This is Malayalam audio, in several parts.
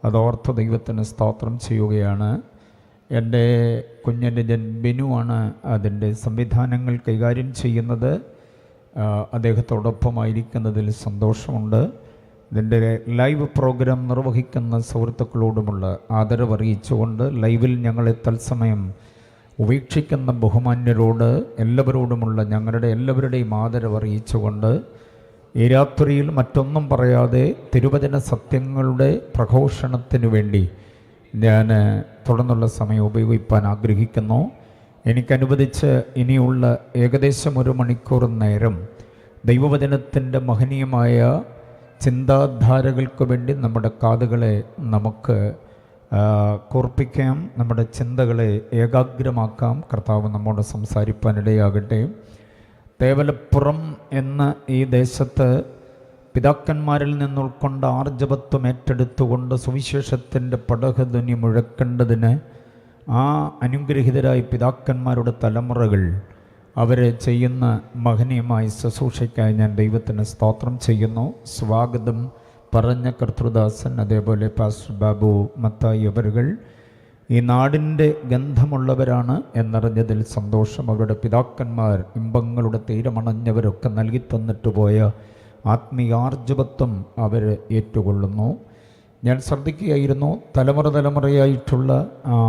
അതോർത്ത് ദൈവത്തിന് സ്തോത്രം ചെയ്യുകയാണ്. എൻ്റെ കുഞ്ഞനുജൻ ബിനുവാണ് അതിൻ്റെ സംവിധാനങ്ങൾ കൈകാര്യം ചെയ്യുന്നത്. അദ്ദേഹത്തോടൊപ്പമായിരിക്കുന്നതിൽ സന്തോഷമുണ്ട്. ഇതിൻ്റെ ലൈവ് പ്രോഗ്രാം നിർവഹിക്കുന്ന സുഹൃത്തുക്കളോടുമുള്ള ആദരവ് അറിയിച്ചുകൊണ്ട് ലൈവിൽ ഞങ്ങളെ തത്സമയം ഉപേക്ഷിക്കുന്ന ബഹുമാന്യരോട് എല്ലാവരോടുമുള്ള ഞങ്ങളുടെ എല്ലാവരുടെയും ആദരവ് അറിയിച്ചുകൊണ്ട് ഈ രാത്രിയിൽ മറ്റൊന്നും പറയാതെ തിരുവചന സത്യങ്ങളുടെ പ്രഘോഷണത്തിനു വേണ്ടി ഞാൻ തുടർന്നുള്ള സമയം ഉപയോഗിക്കാൻ ആഗ്രഹിക്കുന്നു. എനിക്കനുവദിച്ച് ഇനിയുള്ള ഏകദേശം 1 മണിക്കൂർ നേരം ദൈവവചനത്തിൻ്റെ മഹനീയമായ ചിന്താധാരകൾക്ക് വേണ്ടി നമ്മുടെ കാതുകളെ നമുക്ക് കൂർപ്പിക്കാം, നമ്മുടെ ചിന്തകളെ ഏകാഗ്രമാക്കാം. കർത്താവ് നമ്മോട് സംസാരിപ്പാനിടയാകട്ടെ. തേവലപ്പുറം എന്ന ഈ ദേശത്ത് പിതാക്കന്മാരിൽ നിന്നുൾക്കൊണ്ട ആർജവത്വം ഏറ്റെടുത്തുകൊണ്ട് സുവിശേഷത്തിൻ്റെ പടഹധ്വനി മുഴക്കേണ്ടതിന് ആ അനുഗ്രഹീതരായ പിതാക്കന്മാരുടെ തലമുറകൾ അവർ ചെയ്യുന്ന മഹനീയമായ ശുശ്രൂഷയ്ക്കായി ഞാൻ ദൈവത്തിന് സ്തോത്രം ചെയ്യുന്നു. സ്വാഗതം പറഞ്ഞ കർത്തൃദാസൻ, അതേപോലെ പാസ്റ്റർ ബാബു മത്തായി അവരുകൾ ഈ നാടിൻ്റെ ഗന്ധമുള്ളവരാണ് എന്നറിഞ്ഞതിൽ സന്തോഷം. അവരുടെ പിതാക്കന്മാർ ഇമ്പങ്ങളുടെ തീരമണഞ്ഞവരൊക്കെ നൽകി തന്നിട്ട് പോയ ആത്മീയാർജവത്വം അവർ ഏറ്റുകൊള്ളുന്നു. ഞാൻ ശ്രദ്ധിക്കുകയായിരുന്നു, തലമുറയായിട്ടുള്ള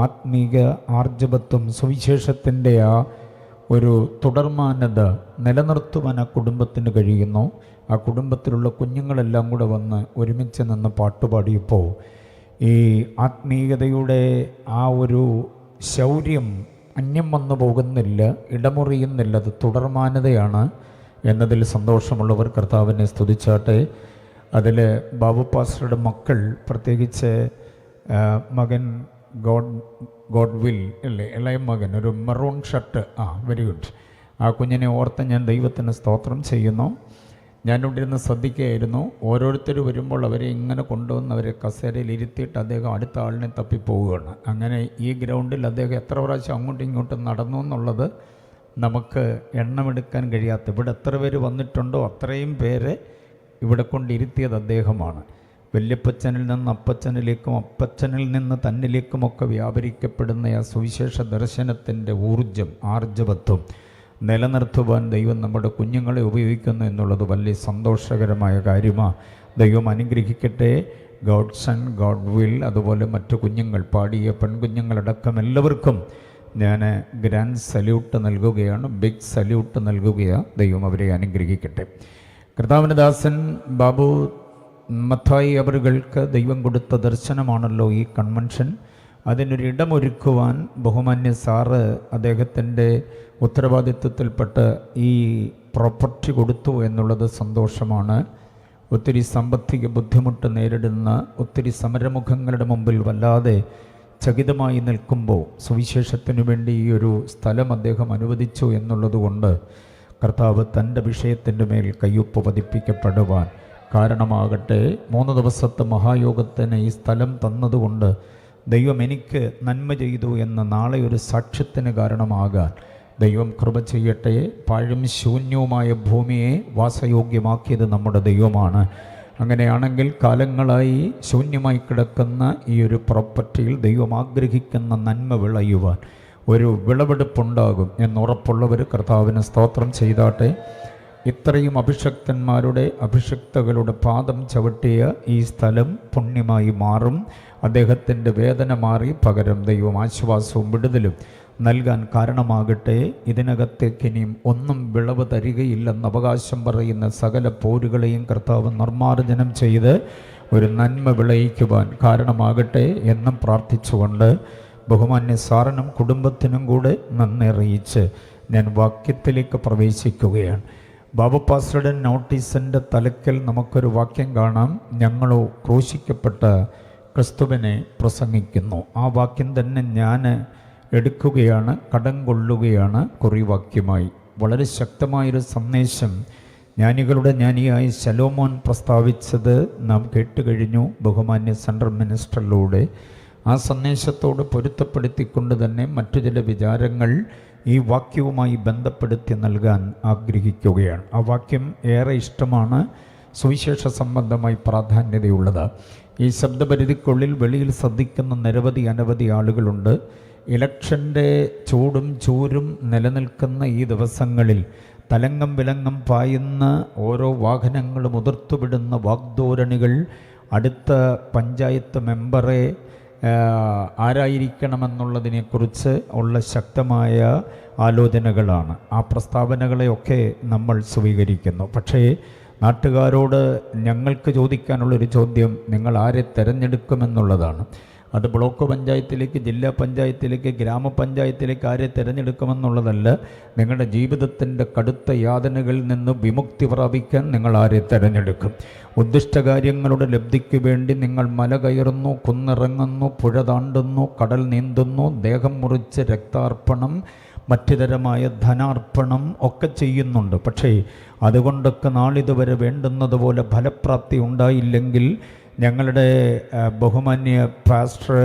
ആത്മീക ആർജവത്വം സുവിശേഷത്തിൻ്റെ ആ ഒരു തുടർമാനത നിലനിർത്തുവാൻ ആ കുടുംബത്തിന് കഴിയുന്നു. ആ കുടുംബത്തിലുള്ള കുഞ്ഞുങ്ങളെല്ലാം കൂടെ വന്ന് ഒരുമിച്ച് നിന്ന് പാട്ടുപാടിയപ്പോൾ ഈ ആത്മീയതയുടെ ആ ഒരു ശൗര്യം അന്യം വന്നു പോകുന്നില്ല, ഇടമുറിയുന്നില്ല. അത് തുടർമാനതയാണ് എന്നതിൽ സന്തോഷമുള്ളവർ കർത്താവിനെ സ്തുതിച്ചാട്ടെ. അതിൽ ബാബു പാസ്റ്ററുടെ മക്കൾ, പ്രത്യേകിച്ച് മകൻ ഗോഡ് വിൽ അല്ലേ, ഇളയ മകൻ, ഒരു മെറൂൺ ഷർട്ട്, വെരി ഗുഡ്. ആ കുഞ്ഞിനെ ഓർത്ത് ഞാൻ ദൈവത്തിന് സ്തോത്രം ചെയ്യുന്നു. ഞാനിവിടെ ഇരുന്ന് ശ്രദ്ധിക്കുകയായിരുന്നു. ഓരോരുത്തർ വരുമ്പോൾ അവരെ ഇങ്ങനെ കൊണ്ടുവന്ന് അവരെ കസേരയിൽ ഇരുത്തിയിട്ട് അദ്ദേഹം അടുത്ത ആളിനെ തപ്പിപ്പോവുകയാണ്. അങ്ങനെ ഈ ഗ്രൗണ്ടിൽ അദ്ദേഹം എത്ര പ്രാവശ്യം അങ്ങോട്ടും ഇങ്ങോട്ടും നടന്നു എന്നുള്ളത് നമുക്ക് എണ്ണമെടുക്കാൻ കഴിയാത്ത, ഇവിടെ എത്ര പേര് വന്നിട്ടുണ്ടോ അത്രയും പേരെ ഇവിടെ കൊണ്ടിരുത്തിയത് അദ്ദേഹമാണ്. വല്യപ്പച്ചനിൽ നിന്ന് അപ്പച്ചനിലേക്കും അപ്പച്ചനിൽ നിന്ന് തന്നിലേക്കുമൊക്കെ വ്യാപരിക്കപ്പെടുന്ന ആ സുവിശേഷ ദർശനത്തിൻ്റെ ഊർജം, ആർജവത്വം നിലനിർത്തുവാൻ ദൈവം നമ്മുടെ കുഞ്ഞുങ്ങളെ ഉപയോഗിക്കുന്നു എന്നുള്ളത് വലിയ സന്തോഷകരമായ കാര്യമാണ്. ദൈവം അനുഗ്രഹിക്കട്ടെ. ഗോഡ് സൺ, ഗോഡ് വിൽ, അതുപോലെ മറ്റു കുഞ്ഞുങ്ങൾ, പാടിയ പെൺകുഞ്ഞുങ്ങളടക്കം എല്ലാവർക്കും ഞാൻ ഗ്രാൻഡ് സല്യൂട്ട് നൽകുകയാണ്, ബിഗ് സല്യൂട്ട് നൽകുകയാണ്. ദൈവം അവരെ അനുഗ്രഹിക്കട്ടെ. കർത്താവിൻ്റെ ദാസൻ ബാബു മത്തായി അവരുകൾക്ക് ദൈവം കൊടുത്ത ദർശനമാണല്ലോ ഈ കൺവെൻഷൻ. അതിനൊരിടമൊരുക്കുവാൻ ബഹുമാന്യ സാറ് അദ്ദേഹത്തിൻ്റെ ഉത്തരവാദിത്വത്തിൽപ്പെട്ട് ഈ പ്രോപ്പർട്ടി കൊടുത്തു എന്നുള്ളത് സന്തോഷമാണ്. ഒത്തിരി സാമ്പത്തിക ബുദ്ധിമുട്ട് നേരിടുന്ന ഒത്തിരി സമരമുഖങ്ങളുടെ മുമ്പിൽ വല്ലാതെ ചകിതമായി നിൽക്കുമ്പോൾ സുവിശേഷത്തിനു വേണ്ടി ഈ ഒരു സ്ഥലം അദ്ദേഹം അനുവദിച്ചു എന്നുള്ളതുകൊണ്ട് കർത്താവ് തൻ്റെ വിഷയത്തിൻ്റെ മേൽ കയ്യൊപ്പ് പതിപ്പിക്കപ്പെടുവാൻ കാരണമാകട്ടെ. 3 ദിവസത്തെ മഹായോഗത്തിന് ഈ സ്ഥലം തന്നതുകൊണ്ട് ദൈവം എനിക്ക് നന്മ ചെയ്തു എന്ന് നാളെ ഒരു സാക്ഷ്യത്തിന് കാരണമാകാൻ ദൈവം കൃപ ചെയ്യട്ടെ. പാഴും ശൂന്യവുമായ ഭൂമിയെ വാസയോഗ്യമാക്കിയത് നമ്മുടെ ദൈവമാണ്. അങ്ങനെയാണെങ്കിൽ കാലങ്ങളായി ശൂന്യമായി കിടക്കുന്ന ഈ ഒരു പ്രോപ്പർട്ടിയിൽ ദൈവം ആഗ്രഹിക്കുന്ന നന്മ വിളയുവാൻ ഒരു വിളവെടുപ്പുണ്ടാകും എന്നുറപ്പുള്ളവർ കർത്താവിന് സ്തോത്രം ചെയ്താട്ടെ. ഇത്രയും അഭിഷക്തന്മാരുടെ അഭിഷക്തകളുടെ പാദം ചവിട്ടിയ ഈ സ്ഥലം പുണ്യമായി മാറും. അദ്ദേഹത്തിൻ്റെ വേദന മാറി പകരം ദൈവം ആശ്വാസവും വിടുതലും നൽകാൻ കാരണമാകട്ടെ. ഇതിനകത്തേക്ക് ഇനിയും ഒന്നും വിളവ് തരികയില്ലെന്ന് അവകാശം പറയുന്ന സകല പോരുകളെയും കർത്താവ് നിർമ്മാർജ്ജനം ചെയ്ത് ഒരു നന്മ വിളയിക്കുവാൻ കാരണമാകട്ടെ എന്നും പ്രാർത്ഥിച്ചുകൊണ്ട് ബഹുമാന്യ സാറിനും കുടുംബത്തിനും കൂടെ നന്ദി അറിയിച്ച് ഞാൻ വാക്യത്തിലേക്ക് പ്രവേശിക്കുകയാണ്. ബാബു പാസ്റ്ററുടെ നോട്ടീസിൻ്റെ തലക്കൽ നമുക്കൊരു വാക്യം കാണാം. ഞങ്ങളോ ക്രൂശിക്കപ്പെട്ട ക്രിസ്തുവിനെ പ്രസംഗിക്കുന്നു. ആ വാക്യം തന്നെ ഞാൻ എടുക്കുകയാണ്, കടം കൊള്ളുകയാണ് കുറിവാക്യമായി. വളരെ ശക്തമായൊരു സന്ദേശം ജ്ഞാനികളുടെ ജ്ഞാനിയായ ശലോമോൻ പ്രസ്താവിച്ചത് നാം കേട്ടുകഴിഞ്ഞു ബഹുമാന്യ സെൻട്രൽ മിനിസ്റ്ററിലൂടെ. ആ സന്ദേശത്തോട് പൊരുത്തപ്പെടുത്തിക്കൊണ്ട് തന്നെ മറ്റു ചില വിചാരങ്ങൾ ഈ വാക്യവുമായി ബന്ധപ്പെടുത്തി നൽകാൻ ആഗ്രഹിക്കുകയാണ്. ആ വാക്യം ഏറെ ഇഷ്ടമാണ്, സുവിശേഷ സംബന്ധമായി പ്രാധാന്യതയുള്ളത്. ഈ ശബ്ദപരിധിക്കുള്ളിൽ വെളിയിൽ ശ്രദ്ധിക്കുന്ന അനവധി ആളുകളുണ്ട്. ഇലക്ഷൻ്റെ ചൂടും ചൂരും നിലനിൽക്കുന്ന ഈ ദിവസങ്ങളിൽ തലങ്ങം വിലങ്ങം പായുന്ന ഓരോ വാഹനങ്ങളും ഉതിർത്തുവിടുന്ന വാഗ്ദോരണികൾ അടുത്ത പഞ്ചായത്ത് മെമ്പറെ ആരായിരിക്കണമെന്നുള്ളതിനെക്കുറിച്ച് ഉള്ള ശക്തമായ ആലോചനകളാണ്. ആ പ്രസ്താവനകളെയൊക്കെ നമ്മൾ സ്വീകരിക്കുന്നു. പക്ഷേ നാട്ടുകാരോട് ഞങ്ങൾക്ക് ചോദിക്കാനുള്ളൊരു ചോദ്യം, നിങ്ങൾ ആരെ തിരഞ്ഞെടുക്കുമെന്നുള്ളതാണ്. അത് ബ്ലോക്ക് പഞ്ചായത്തിലേക്ക്, ജില്ലാ പഞ്ചായത്തിലേക്ക്, ഗ്രാമപഞ്ചായത്തിലേക്ക് ആരെ തിരഞ്ഞെടുക്കുമെന്നുള്ളതല്ല. നിങ്ങളുടെ ജീവിതത്തിൻ്റെ കടുത്ത യാതനകളിൽ നിന്ന് വിമുക്തി പ്രാപിക്കാൻ നിങ്ങൾ ആരെ തിരഞ്ഞെടുക്കും? ഉദ്ദിഷ്ടകാര്യങ്ങളുടെ ലബ്ധിക്ക് വേണ്ടി നിങ്ങൾ മല കയറുന്നു, കുന്നിറങ്ങുന്നു, പുഴ താണ്ടുന്നു, കടൽ നീന്തുന്നു, ദേഹം മുറിച്ച് രക്താർപ്പണം, മറ്റു തരമായ ധനാർപ്പണം ഒക്കെ ചെയ്യുന്നുണ്ട്. പക്ഷേ അതുകൊണ്ടൊക്കെ നാളിതുവരെ വേണ്ടുന്നതുപോലെ ഫലപ്രാപ്തി ഉണ്ടായില്ലെങ്കിൽ ഞങ്ങളുടെ ബഹുമാന്യ പാസ്റ്റർ,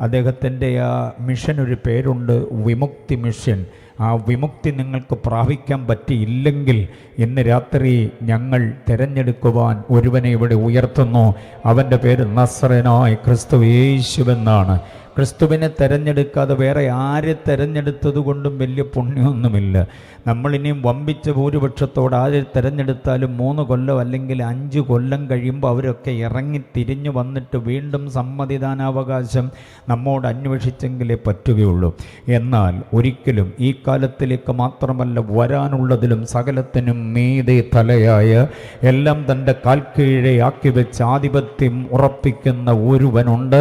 അദ്ദേഹത്തിൻ്റെ ആ മിഷൻ, ഒരു പേരുണ്ട്, വിമുക്തി മിഷൻ. ആ വിമുക്തി നിങ്ങൾക്ക് പ്രാപിക്കാൻ പറ്റിയില്ലെങ്കിൽ ഇന്ന് രാത്രി ഞങ്ങൾ തിരഞ്ഞെടുക്കുവാൻ ഒരുവനെ ഇവിടെ ഉയർത്തുന്നു. അവൻ്റെ പേര് നസ്രനായ ക്രിസ്തു യേശുവെന്നാണ്. ക്രിസ്തുവിനെ തിരഞ്ഞെടുക്കാതെ വേറെ ആരെ തിരഞ്ഞെടുത്തത് കൊണ്ടും വലിയ പുണ്യമൊന്നുമില്ല. നമ്മളിനിയും വമ്പിച്ച ഭൂരിപക്ഷത്തോട് ആരെ തിരഞ്ഞെടുത്താലും 3 കൊല്ലം അല്ലെങ്കിൽ 5 കൊല്ലം കഴിയുമ്പോൾ അവരൊക്കെ ഇറങ്ങി തിരിഞ്ഞു വന്നിട്ട് വീണ്ടും സമ്മതിദാനാവകാശം നമ്മോട് അന്വേഷിച്ചെങ്കിലേ പറ്റുകയുള്ളൂ. എന്നാൽ ഒരിക്കലും ഈ കാലത്തിലേക്ക് മാത്രമല്ല, വരാനുള്ളതിലും സകലത്തിനും മീതെ തലയായ, എല്ലാം തൻ്റെ കാൽക്കീഴെ ആക്കി വെച്ച് ആധിപത്യം ഉറപ്പിക്കുന്ന ഒരുവനുണ്ട്.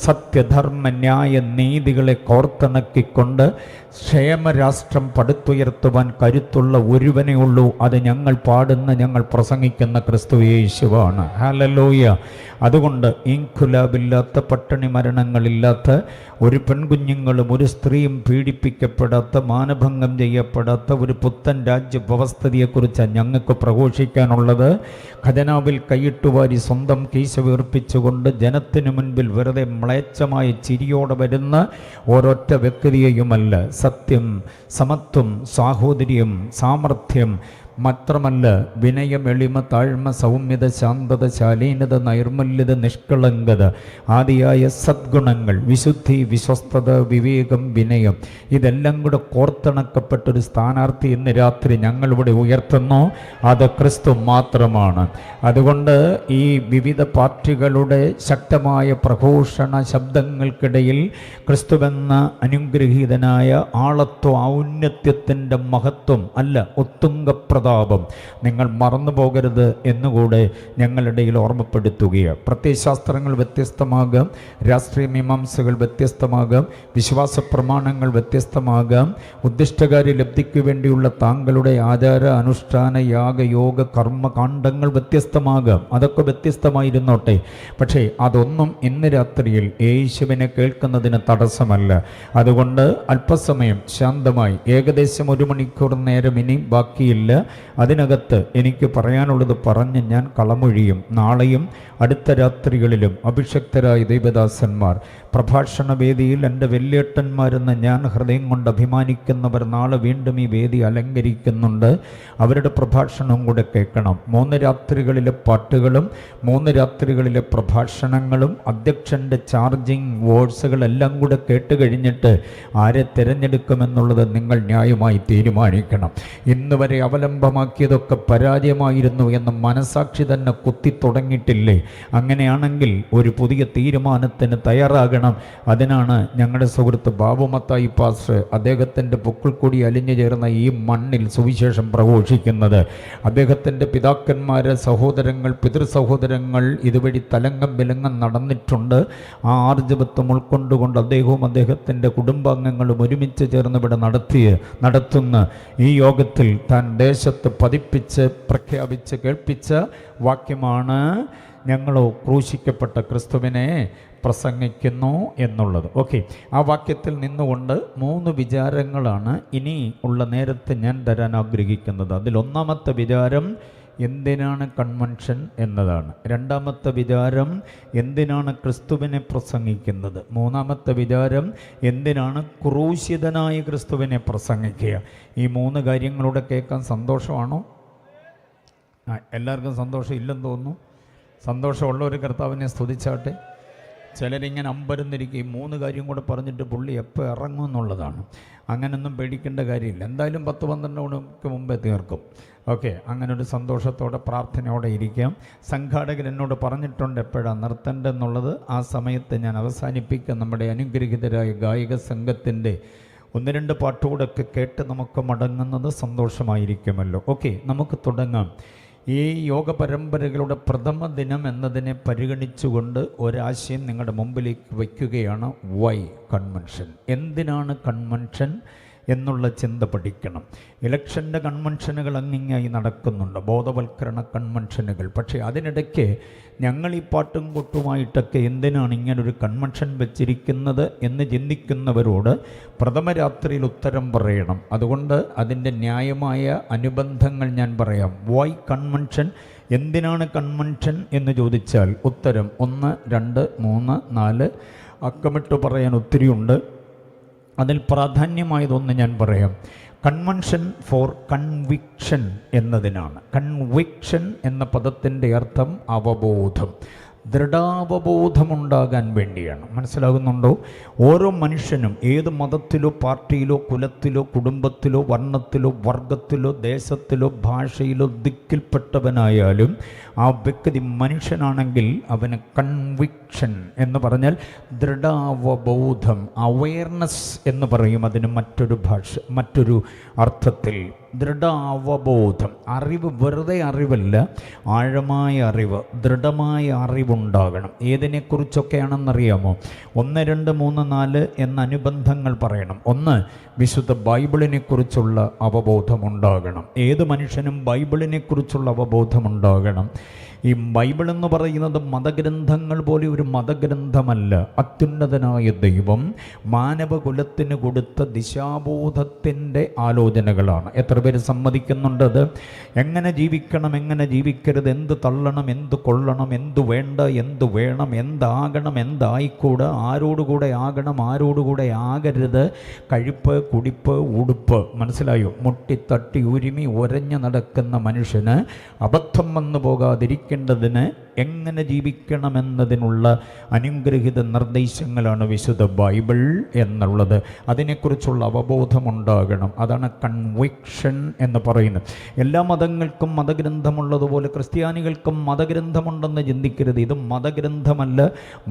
സത്യധർമ്മ ന്യായ നീതികളെ കോർത്തിണക്കിക്കൊണ്ട് ക്ഷേമരാഷ്ട്രം പടുത്തുയർത്തുവാൻ കരുത്തുള്ള ഒരുവനേ ഉള്ളൂ. അത് ഞങ്ങൾ പാടുന്ന, ഞങ്ങൾ പ്രസംഗിക്കുന്ന ക്രിസ്തു യേശുവാണ്. ഹല്ലേലൂയ. അതുകൊണ്ട് ഇൻഖുലാബില്ലാത്ത, പട്ടിണി മരണങ്ങളില്ലാത്ത, ഒരു പെൺകുഞ്ഞുങ്ങളും ഒരു സ്ത്രീയും പീഡിപ്പിക്കപ്പെടാത്ത, മാനഭംഗം ചെയ്യപ്പെടാത്ത ഒരു പുത്തൻ രാജ്യവ്യവസ്ഥിതിയെക്കുറിച്ചാണ് ഞങ്ങൾക്ക് പ്രഘോഷിക്കാനുള്ളത്. ഖജനാവിൽ കൈയിട്ടുവാരി സ്വന്തം കീശ വീർപ്പിച്ചുകൊണ്ട് ജനത്തിനു മുൻപിൽ വെറുതെ മ്ലേച്ഛമായ ചിരിയോടെ വരുന്ന ഓരൊറ്റ വ്യക്തിയെയുമല്ല. സത്യം, സമത്വം, സാഹോദര്യം, സാമർഥ്യം മാത്രമല്ല, വിനയം, എളിമ, താഴ്മ, സൗമ്യത, ശാന്തത, ശാലീനത, നൈർമല്യത, നിഷ്കളങ്കത ആദിയായ സദ്ഗുണങ്ങൾ, വിശുദ്ധി, വിശ്വസ്തത, വിവേകം, വിനയം, ഇതെല്ലാം കൂടെ കോർത്തിണക്കപ്പെട്ടൊരു സ്ഥാനാർത്ഥി ഇന്ന് രാത്രി ഞങ്ങളിവിടെ ഉയർത്തുന്നു. അത് ക്രിസ്തു മാത്രമാണ്. അതുകൊണ്ട് ഈ വിവിധ പാർട്ടികളുടെ ശക്തമായ പ്രഘോഷണ ശബ്ദങ്ങൾക്കിടയിൽ ക്രിസ്തുവെന്ന അനുഗ്രഹീതനായ ആളത്വ ഔന്നത്യത്തിൻ്റെ മഹത്വം അല്ല, ഉത്തുംഗപ്രതാപം നിങ്ങൾ മറന്നു പോകരുത് എന്നുകൂടെ ഞങ്ങളുടെ ഓർമ്മപ്പെടുത്തുകയാണ്. പ്രത്യയശാസ്ത്രങ്ങൾ വ്യത്യസ്തമാകാം, രാഷ്ട്രീയ മീമാംസകൾ വ്യത്യസ്തമാകാം, വിശ്വാസ പ്രമാണങ്ങൾ വ്യത്യസ്തമാകാം, ഉദ്ദിഷ്ടകാര്യ ലബ്ധിക്ക് വേണ്ടിയുള്ള താങ്കളുടെ ആചാര അനുഷ്ഠാന യാഗയോഗ കർമ്മകാണ്ഡങ്ങൾ വ്യത്യസ്തമാകാം. അതൊക്കെ വ്യത്യസ്തമായിരുന്നോട്ടെ. പക്ഷേ അതൊന്നും ഇന്ന് രാത്രിയിൽ യേശുവിനെ കേൾക്കുന്നതിന് തടസ്സമല്ല. അതുകൊണ്ട് അല്പസമയം ശാന്തമായി, ഏകദേശം 1 മണിക്കൂർ നേരം ഇനി ബാക്കിയില്ല, അതിനകത്ത് എനിക്ക് പറയാനുള്ളത് പറഞ്ഞ് ഞാൻ കളമൊഴിയും. നാളെയും അടുത്ത രാത്രികളിലും അഭിഷക്തരായ ദൈവദാസന്മാർ, പ്രഭാഷണ വേദിയിൽ എൻ്റെ വല്യേട്ടന്മാരെന്ന് ഞാൻ ഹൃദയം കൊണ്ട് അഭിമാനിക്കുന്നവർ നാളെ വീണ്ടും ഈ വേദി അലങ്കരിക്കുന്നുണ്ട്. അവരുടെ പ്രഭാഷണവും കൂടെ കേൾക്കണം. 3 രാത്രികളിലെ പാട്ടുകളും 3 രാത്രികളിലെ പ്രഭാഷണങ്ങളും അധ്യക്ഷൻ്റെ ചാർജിങ് വേർഡ്സുകളെല്ലാം കൂടെ കേട്ട് കഴിഞ്ഞിട്ട് ആരെ തിരഞ്ഞെടുക്കുമെന്നുള്ളത് നിങ്ങൾ ന്യായമായി തീരുമാനിക്കണം. ഇന്ന് വരെ അവലംബമാക്കിയതൊക്കെ പരാജയമായിരുന്നു എന്ന് മനസാക്ഷി തന്നെ കുത്തി തുടങ്ങിയിട്ടില്ലേ? അങ്ങനെയാണെങ്കിൽ ഒരു പുതിയ തീരുമാനത്തിന് തയ്യാറാകണം. അതിനാണ് ഞങ്ങളുടെ സുഹൃത്ത് ബാബു മത്തായി പാസ്റ്റർ അദ്ദേഹത്തിൻ്റെ പൊക്കിൾ കൂടി അലിഞ്ഞു ചേർന്ന ഈ മണ്ണിൽ സുവിശേഷം പ്രഘോഷിക്കുന്നത്. അദ്ദേഹത്തിൻ്റെ പിതാക്കന്മാരെ, സഹോദരങ്ങൾ, പിതൃ സഹോദരങ്ങൾ ഇതുവഴി തലങ്ങം വിലങ്ങം നടന്നിട്ടുണ്ട്. ആ ആർജവത്വം ഉൾക്കൊണ്ടുകൊണ്ട് അദ്ദേഹവും അദ്ദേഹത്തിൻ്റെ കുടുംബാംഗങ്ങളും ഒരുമിച്ച് ചേർന്ന് ഇവിടെ നടത്തുന്ന ഈ യോഗത്തിൽ താൻ ദേശത്ത് പതിപ്പിച്ച് പ്രഖ്യാപിച്ച് കേൾപ്പിച്ച വാക്യമാണ്, ഞങ്ങളോ ക്രൂശിക്കപ്പെട്ട ക്രിസ്തുവിനെ പ്രസംഗിക്കുന്നു എന്നുള്ളത്. ഓക്കെ, ആ വാക്യത്തിൽ നിന്നുകൊണ്ട് 3 വിചാരങ്ങളാണ് ഇനി ഉള്ള നേരത്തെ ഞാൻ തരാൻ ആഗ്രഹിക്കുന്നത്. അതിലൊന്നാമത്തെ വിചാരം എന്തിനാണ് കൺവെൻഷൻ എന്നതാണ്. രണ്ടാമത്തെ വിചാരം എന്തിനാണ് ക്രിസ്തുവിനെ പ്രസംഗിക്കുന്നത്. മൂന്നാമത്തെ വിചാരം എന്തിനാണ് ക്രൂശിതനായ ക്രിസ്തുവിനെ പ്രസംഗിക്കുക. ഈ 3 കാര്യങ്ങളൂടെ കേൾക്കാൻ സന്തോഷമാണോ? എല്ലാവർക്കും സന്തോഷം ഇല്ലെന്ന് തോന്നുന്നു. സന്തോഷമുള്ള ഒരു കർത്താവിനെ സ്തുതിച്ചാട്ടെ. ചിലരിങ്ങനെ അമ്പരന്നിരിക്കും, 3 കാര്യം കൂടെ പറഞ്ഞിട്ട് പുള്ളി എപ്പോൾ ഇറങ്ങും എന്നുള്ളതാണ്. അങ്ങനൊന്നും പേടിക്കേണ്ട കാര്യമില്ല. എന്തായാലും 10-12 മണിക്ക് മുമ്പേ തീർക്കും. ഓക്കെ, അങ്ങനെ ഒരു സന്തോഷത്തോടെ പ്രാർത്ഥനയോടെ ഇരിക്കാം. സംഘാടകർ എന്നോട് പറഞ്ഞിട്ടുണ്ട് എപ്പോഴാണ് നിർത്തേണ്ടതെന്നുള്ളത്. ആ സമയത്ത് ഞാൻ അവസാനിപ്പിക്കാം. നമ്മുടെ അനുഗ്രഹീതരായ ഗായക സംഘത്തിൻ്റെ 1-2 പാട്ടുകൂടൊക്കെ കേട്ട് നമുക്ക് മടങ്ങുന്നത് സന്തോഷമായിരിക്കുമല്ലോ. ഓക്കെ, നമുക്ക് തുടങ്ങാം. ഈ യോഗ പരമ്പരകളുടെ പ്രഥമ ദിനം എന്നതിനെ പരിഗണിച്ചുകൊണ്ട് ഒരാശയം നിങ്ങളുടെ മുമ്പിലേക്ക് വയ്ക്കുകയാണ്. Y convention? എന്തിനാണ് കൺവെൻഷൻ എന്നുള്ള ചിന്ത പഠിക്കണം. ഇലക്ഷൻ്റെ കൺവെൻഷനുകൾ അങ്ങിങ്ങായി നടക്കുന്നുണ്ട്, ബോധവൽക്കരണ കൺവെൻഷനുകൾ. പക്ഷേ അതിനിടയ്ക്ക് ഞങ്ങൾ ഈ പാട്ടും കൊട്ടുമായിട്ടൊക്കെ എന്തിനാണ് ഇങ്ങനൊരു കൺവെൻഷൻ വെച്ചിരിക്കുന്നത് എന്ന് ചിന്തിക്കുന്നവരോട് പ്രഥമ രാത്രിയിൽ ഉത്തരം പറയണം. അതുകൊണ്ട് അതിൻ്റെ ന്യായമായ അനുബന്ധങ്ങൾ ഞാൻ പറയാം. Y convention? എന്തിനാണ് കൺവെൻഷൻ എന്ന് ചോദിച്ചാൽ ഉത്തരം 1, 2, 3, 4 അക്കമിട്ട് പറയാൻ ഒത്തിരിയുണ്ട്. അതിൽ പ്രാധാന്യമായതൊന്ന് ഞാൻ പറയാം. കൺവെൻഷൻ ഫോർ കൺവിക്ഷൻ എന്നതിനാണ്. കൺവിക്ഷൻ എന്ന പദത്തിൻ്റെ അർത്ഥം അവബോധം, ദൃഢാവബോധമുണ്ടാകാൻ വേണ്ടിയാണ്. മനസ്സിലാകുന്നുണ്ടോ? ഓരോ മനുഷ്യനും ഏത് മതത്തിലോ പാർട്ടിയിലോ കുലത്തിലോ കുടുംബത്തിലോ വർണ്ണത്തിലോ വർഗത്തിലോ ദേശത്തിലോ ഭാഷയിലോ ദിക്കിൽപ്പെട്ടവനായാലും ആ വ്യക്തി മനുഷ്യനാണെങ്കിൽ അവന് കൺവിക്ഷൻ എന്ന് പറഞ്ഞാൽ ദൃഢാവബോധം, അവയർനെസ് എന്ന് പറയും അതിന് മറ്റൊരു അർത്ഥത്തിൽ. ദൃഢാവബോധം, അറിവ്, വെറുതെ അറിവല്ല, ആഴമായ അറിവ്, ദൃഢമായ അറിവുണ്ടാകണം. ഏതിനെക്കുറിച്ചൊക്കെയാണെന്നറിയാമോ? 1, 2, 3, 4 എന്ന അനുബന്ധങ്ങൾ പറയണം. 1, വിശുദ്ധ ബൈബിളിനെക്കുറിച്ചുള്ള അവബോധമുണ്ടാകണം. ഏത് മനുഷ്യനും ബൈബിളിനെക്കുറിച്ചുള്ള അവബോധമുണ്ടാകണം. ഈ ബൈബിൾ എന്ന് പറയുന്നത് മതഗ്രന്ഥങ്ങൾ പോലെ ഒരു മതഗ്രന്ഥമല്ല. അത്യുന്നതനായ ദൈവം മാനവകുലത്തിന് കൊടുത്ത ദിശാബോധത്തിൻ്റെ ആലോചനകളാണ്. എത്ര പേര് സമ്മതിക്കുന്നുണ്ടത്? എങ്ങനെ ജീവിക്കണം, എങ്ങനെ ജീവിക്കരുത്, എന്ത് തള്ളണം, എന്ത് കൊള്ളണം, എന്ത് വേണ്ട, എന്ത് വേണം, എന്താകണം, എന്തായിക്കൂടെ, ആരോടുകൂടെ ആകണം, ആരോടുകൂടെ ആകരുത്, കഴിപ്പ്, കുടിപ്പ്, ഉടുപ്പ്. മനസ്സിലായോ? മുട്ടിത്തട്ടി ഉരുമി ഒരഞ്ഞു നടക്കുന്ന മനുഷ്യന് അബദ്ധം വന്നു പോകാതിരിക്കും ിന് എങ്ങനെ ജീവിക്കണമെന്നതിനുള്ള അനുഗ്രഹിത നിർദ്ദേശങ്ങളാണ് വിശുദ്ധ ബൈബിൾ എന്നുള്ളത്. അതിനെക്കുറിച്ചുള്ള അവബോധമുണ്ടാകണം. അതാണ് കൺവിക്ഷൻ എന്ന് പറയുന്നത്. എല്ലാ മതങ്ങൾക്കും മതഗ്രന്ഥമുള്ളതുപോലെ ക്രിസ്ത്യാനികൾക്കും മതഗ്രന്ഥമുണ്ടെന്ന് ചിന്തിക്കരുത്. ഇത് മതഗ്രന്ഥമല്ല,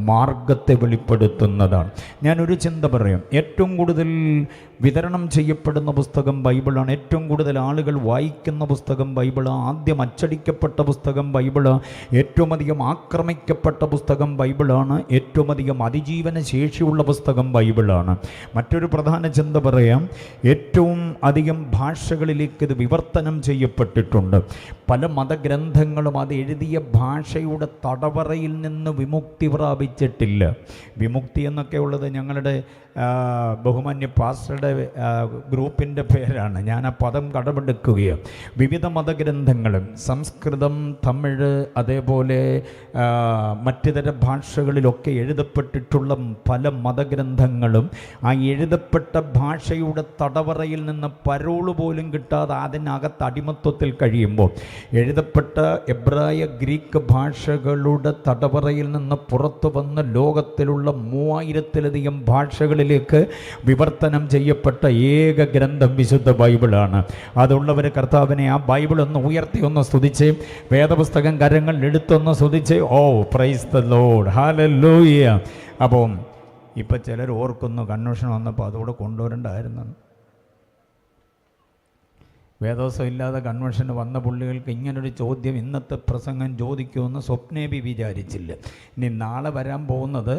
മാർഗത്തെ വെളിപ്പെടുത്തുന്നതാണ്. ഞാനൊരു ചിന്ത പറയാം. ഏറ്റവും കൂടുതൽ വിതരണം ചെയ്യപ്പെടുന്ന പുസ്തകം ബൈബിളാണ്. ഏറ്റവും കൂടുതൽ ആളുകൾ വായിക്കുന്ന പുസ്തകം ബൈബിളാണ്. ആദ്യം അച്ചടിക്കപ്പെട്ട പുസ്തകം ബൈബിളാണ്. ഏറ്റവും അധികം ആക്രമിക്കപ്പെട്ട പുസ്തകം ബൈബിളാണ്. ഏറ്റവും അധികം അതിജീവന ശേഷിയുള്ള പുസ്തകം ബൈബിളാണ്. മറ്റൊരു പ്രധാന ചിന്ത പറയാം. ഏറ്റവും അധികം ഭാഷകളിലേക്ക് ഇത് വിവർത്തനം ചെയ്യപ്പെട്ടിട്ടുണ്ട്. പല മതഗ്രന്ഥങ്ങളും അത് എഴുതിയ ഭാഷയുടെ തടവറയിൽ നിന്ന് വിമുക്തി പ്രാപിച്ചിട്ടില്ല. വിമുക്തി എന്നൊക്കെ ഉള്ളത് ഞങ്ങളുടെ ബഹുമാന്യ പാസ്റ്ററുടെ ഗ്രൂപ്പിൻ്റെ പേരാണ്. ഞാൻ ആ പദം കടമെടുക്കുകയാണ്. വിവിധ മതഗ്രന്ഥങ്ങളും സംസ്കൃതം, തമിഴ്, അതേപോലെ മറ്റിതര ഭാഷകളിലൊക്കെ എഴുതപ്പെട്ടിട്ടുള്ള പല മതഗ്രന്ഥങ്ങളും ആ എഴുതപ്പെട്ട ഭാഷയുടെ തടവറയിൽ നിന്ന് പരോള് പോലും കിട്ടാതെ അതിനകത്ത് അടിമത്വത്തിൽ കഴിയുമ്പോൾ എഴുതപ്പെട്ട എബ്രായ, ഗ്രീക്ക് ഭാഷകളുടെ തടവറയിൽ നിന്ന് പുറത്തു വന്ന് ലോകത്തിലുള്ള 3000-ലധികം ഭാഷകളിലേക്ക് വിവർത്തനം ചെയ്യപ്പെട്ട ഏക ഗ്രന്ഥം വിശുദ്ധ ബൈബിളാണ്. അതുള്ളവർ കർത്താവിനെ ആ ബൈബിൾ ഒന്ന് ഉയർത്തി ഒന്ന് സ്തുതിച്ച്, വേദപുസ്തകം കരങ്ങളിൽ എടുത്തൊന്ന് സ്തുതിച്ച്, ഓ പ്രൈസ് ദ ലോർഡ്, ഹല്ലേലൂയ. അപ്പം ഇപ്പം ചിലർ ഓർക്കുന്നു കൺവെൻഷൻ വന്നപ്പോൾ അതുകൂടെ കൊണ്ടുവരണ്ടായിരുന്നു. വേദോസം ഇല്ലാതെ കൺവെൻഷന് വന്ന പുള്ളികൾക്ക് ഇങ്ങനൊരു ചോദ്യം ഇന്നത്തെ പ്രസംഗം ചോദിക്കുമെന്ന് സ്വപ്നേബി വിചാരിച്ചില്ല. ഇനി നാളെ വരാൻ പോകുന്നത്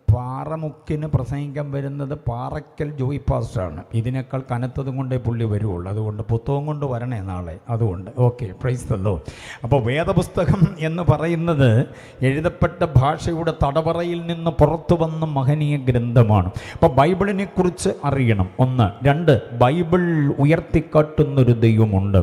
പാറമുക്കിന് പ്രസംഗിക്കാൻ വരുന്നത് പാറയ്ക്കൽ ജോയി പാസ്റ്ററാണ്. ഇതിനേക്കാൾ കനത്തതും കൊണ്ടേ പുള്ളി വരുള്ളൂ. അതുകൊണ്ട് പുസ്തകം കൊണ്ട് വരണേ നാളെ. അതുകൊണ്ട് ഓക്കെ, പ്രൈസ് ദ ലോർഡ്. അപ്പോൾ വേദപുസ്തകം എന്ന് പറയുന്നത് എഴുതപ്പെട്ട ഭാഷയുടെ തടവറയിൽ നിന്ന് പുറത്തു വന്ന മഹനീയ ഗ്രന്ഥമാണ്. അപ്പോൾ ബൈബിളിനെക്കുറിച്ച് അറിയണം. 1, 2, ബൈബിൾ ഉയർത്തിക്കാട്ടുന്നൊരു ദൈവമുണ്ട്.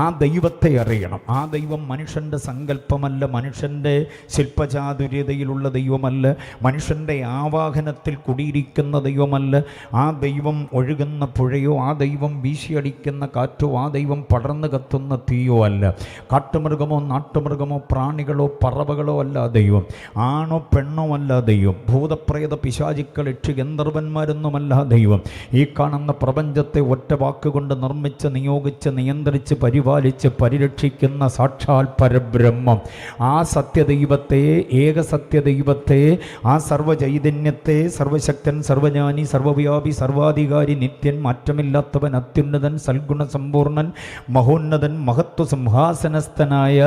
ആ ദൈവത്തെ അറിയണം. ആ ദൈവം മനുഷ്യൻ്റെ സങ്കല്പമല്ല, മനുഷ്യൻ്റെ ശില്പചാതുര്യതയിലുള്ള ദൈവമല്ല, മനുഷ്യൻ്റെ ആവാഹനത്തിൽ കുടിയിരിക്കുന്ന ദൈവമല്ല. ആ ദൈവം ഒഴുകുന്ന പുഴയോ, ആ ദൈവം വീശിയടിക്കുന്ന കാറ്റോ, ആ ദൈവം പടർന്നു കത്തുന്ന തീയോ അല്ല. കാട്ടുമൃഗമോ നാട്ടുമൃഗമോ പ്രാണികളോ പറവകളോ അല്ല ദൈവം. ആണോ പെണ്ണോ അല്ല ദൈവം. ഭൂതപ്രേത പിശാചുക്കൾ യക്ഷി ഗന്ധർവന്മാരൊന്നുമല്ല ദൈവം. ഈ കാണുന്ന പ്രപഞ്ചത്തെ ഒറ്റ വാക്കുകൊണ്ട് നിർമ്മിച്ച് നിയോഗിച്ച് നിയന്ത്രിച്ച് പരിപാലിച്ച് പരിരക്ഷിക്കുന്ന സാക്ഷാൽ പരബ്രഹ്മം, ആ സത്യദൈവത്തെ, ഏക സത്യദൈവത്തെ, ആ സർവചൈതന്യത്തെ, സർവശക്തൻ, സർവജ്ഞാനി, സർവവ്യാപി, സർവാധികാരി, നിത്യൻ, മാറ്റമില്ലാത്തവൻ, അത്യുന്നതൻ, സൽഗുണ സമ്പൂർണൻ, മഹോന്നതൻ, മഹത്വ സിംഹാസനസ്ഥനായ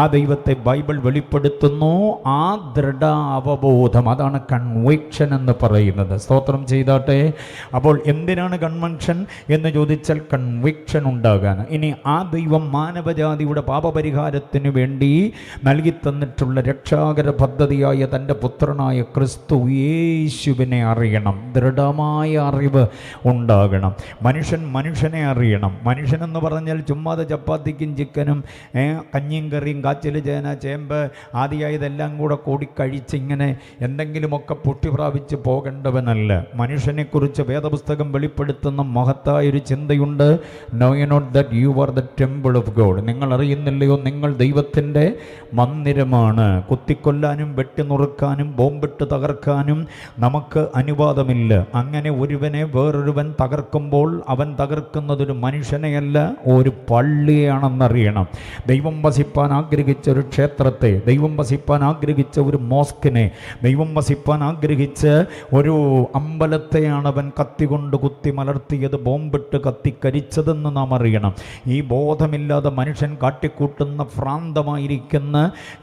ആ ദൈവത്തെ ബൈബിൾ വെളിപ്പെടുത്തുന്നു. ആ ദൃഢ അവബോധം, അതാണ് കൺവിക്ഷൻ എന്ന് പറയുന്നത്. സ്തോത്രം ചെയ്താട്ടെ. അപ്പോൾ എന്തിനാണ് കൺവെൻഷൻ എന്ന് ചോദിച്ചാൽ കൺവിക്ഷൻ ഉണ്ടാകാൻ. ഇനി ആ ദൈവം മാനവജാതിയുടെ പാപപരിഹാരത്തിനു വേണ്ടി നൽകി തന്നിട്ടുള്ള രക്ഷാകര പദ്ധതിയായ തൻ്റെ പുത്രനായ ക്രിസ്തു യേശുവിനെ അറിയണം. ദൃഢമായ അറിവ് ഉണ്ടാകണം. മനുഷ്യനെ അറിയണം. മനുഷ്യനെന്ന് പറഞ്ഞാൽ ചുമ്മാതെ ചപ്പാത്തിക്കും ചിക്കനും കഞ്ഞിയും കറിയും കാച്ചിൽ ചേന ചേമ്പ് ആദിയായതെല്ലാം കൂടെ കൂടിക്കഴിച്ച് ഇങ്ങനെ എന്തെങ്കിലുമൊക്കെ പൊട്ടി പ്രാപിച്ച് പോകേണ്ടവനല്ല. മനുഷ്യനെക്കുറിച്ച് വേദപുസ്തകം വെളിപ്പെടുത്തുന്ന മഹത്തായൊരു ചിന്തയുണ്ട്. Know you not that you are the temple of God. നിങ്ങൾ അറിയുന്നില്ലയോ നിങ്ങൾ ദൈവത്തിൻ്റെ മന്ദിരമാണ്. കുത്തിക്കൊല്ലാനും വെട്ടിനുറുക്കാനും ബോംബിട്ട് തകർക്കാനും നമുക്ക് അനുവാദമില്ല. അങ്ങനെ ഒരുവനെ വേറൊരുവൻ തകർക്കുമ്പോൾ അവൻ തകർക്കുന്നതൊരു മനുഷ്യനെയല്ല, ഒരു പള്ളിയാണെന്നറിയണം. ദൈവം വസിപ്പാൻ ആഗ്രഹിച്ച ഒരു ക്ഷേത്രത്തെ, ദൈവം വസിപ്പാൻ ആഗ്രഹിച്ച ഒരു മോസ്കിനെ, ദൈവം വസിപ്പാൻ ആഗ്രഹിച്ച ഒരു അമ്പലത്തെയാണ് അവൻ കത്തികൊണ്ട് കുത്തി മലർത്തിയത്, ബോംബിട്ട് കത്തിക്കരിച്ചതെന്ന് നാം അറിയണം. ഈ ബോധമില്ലാതെ മനുഷ്യൻ കാട്ടിക്കൂട്ടുന്ന ഭ്രാന്തമായിരിക്കുന്ന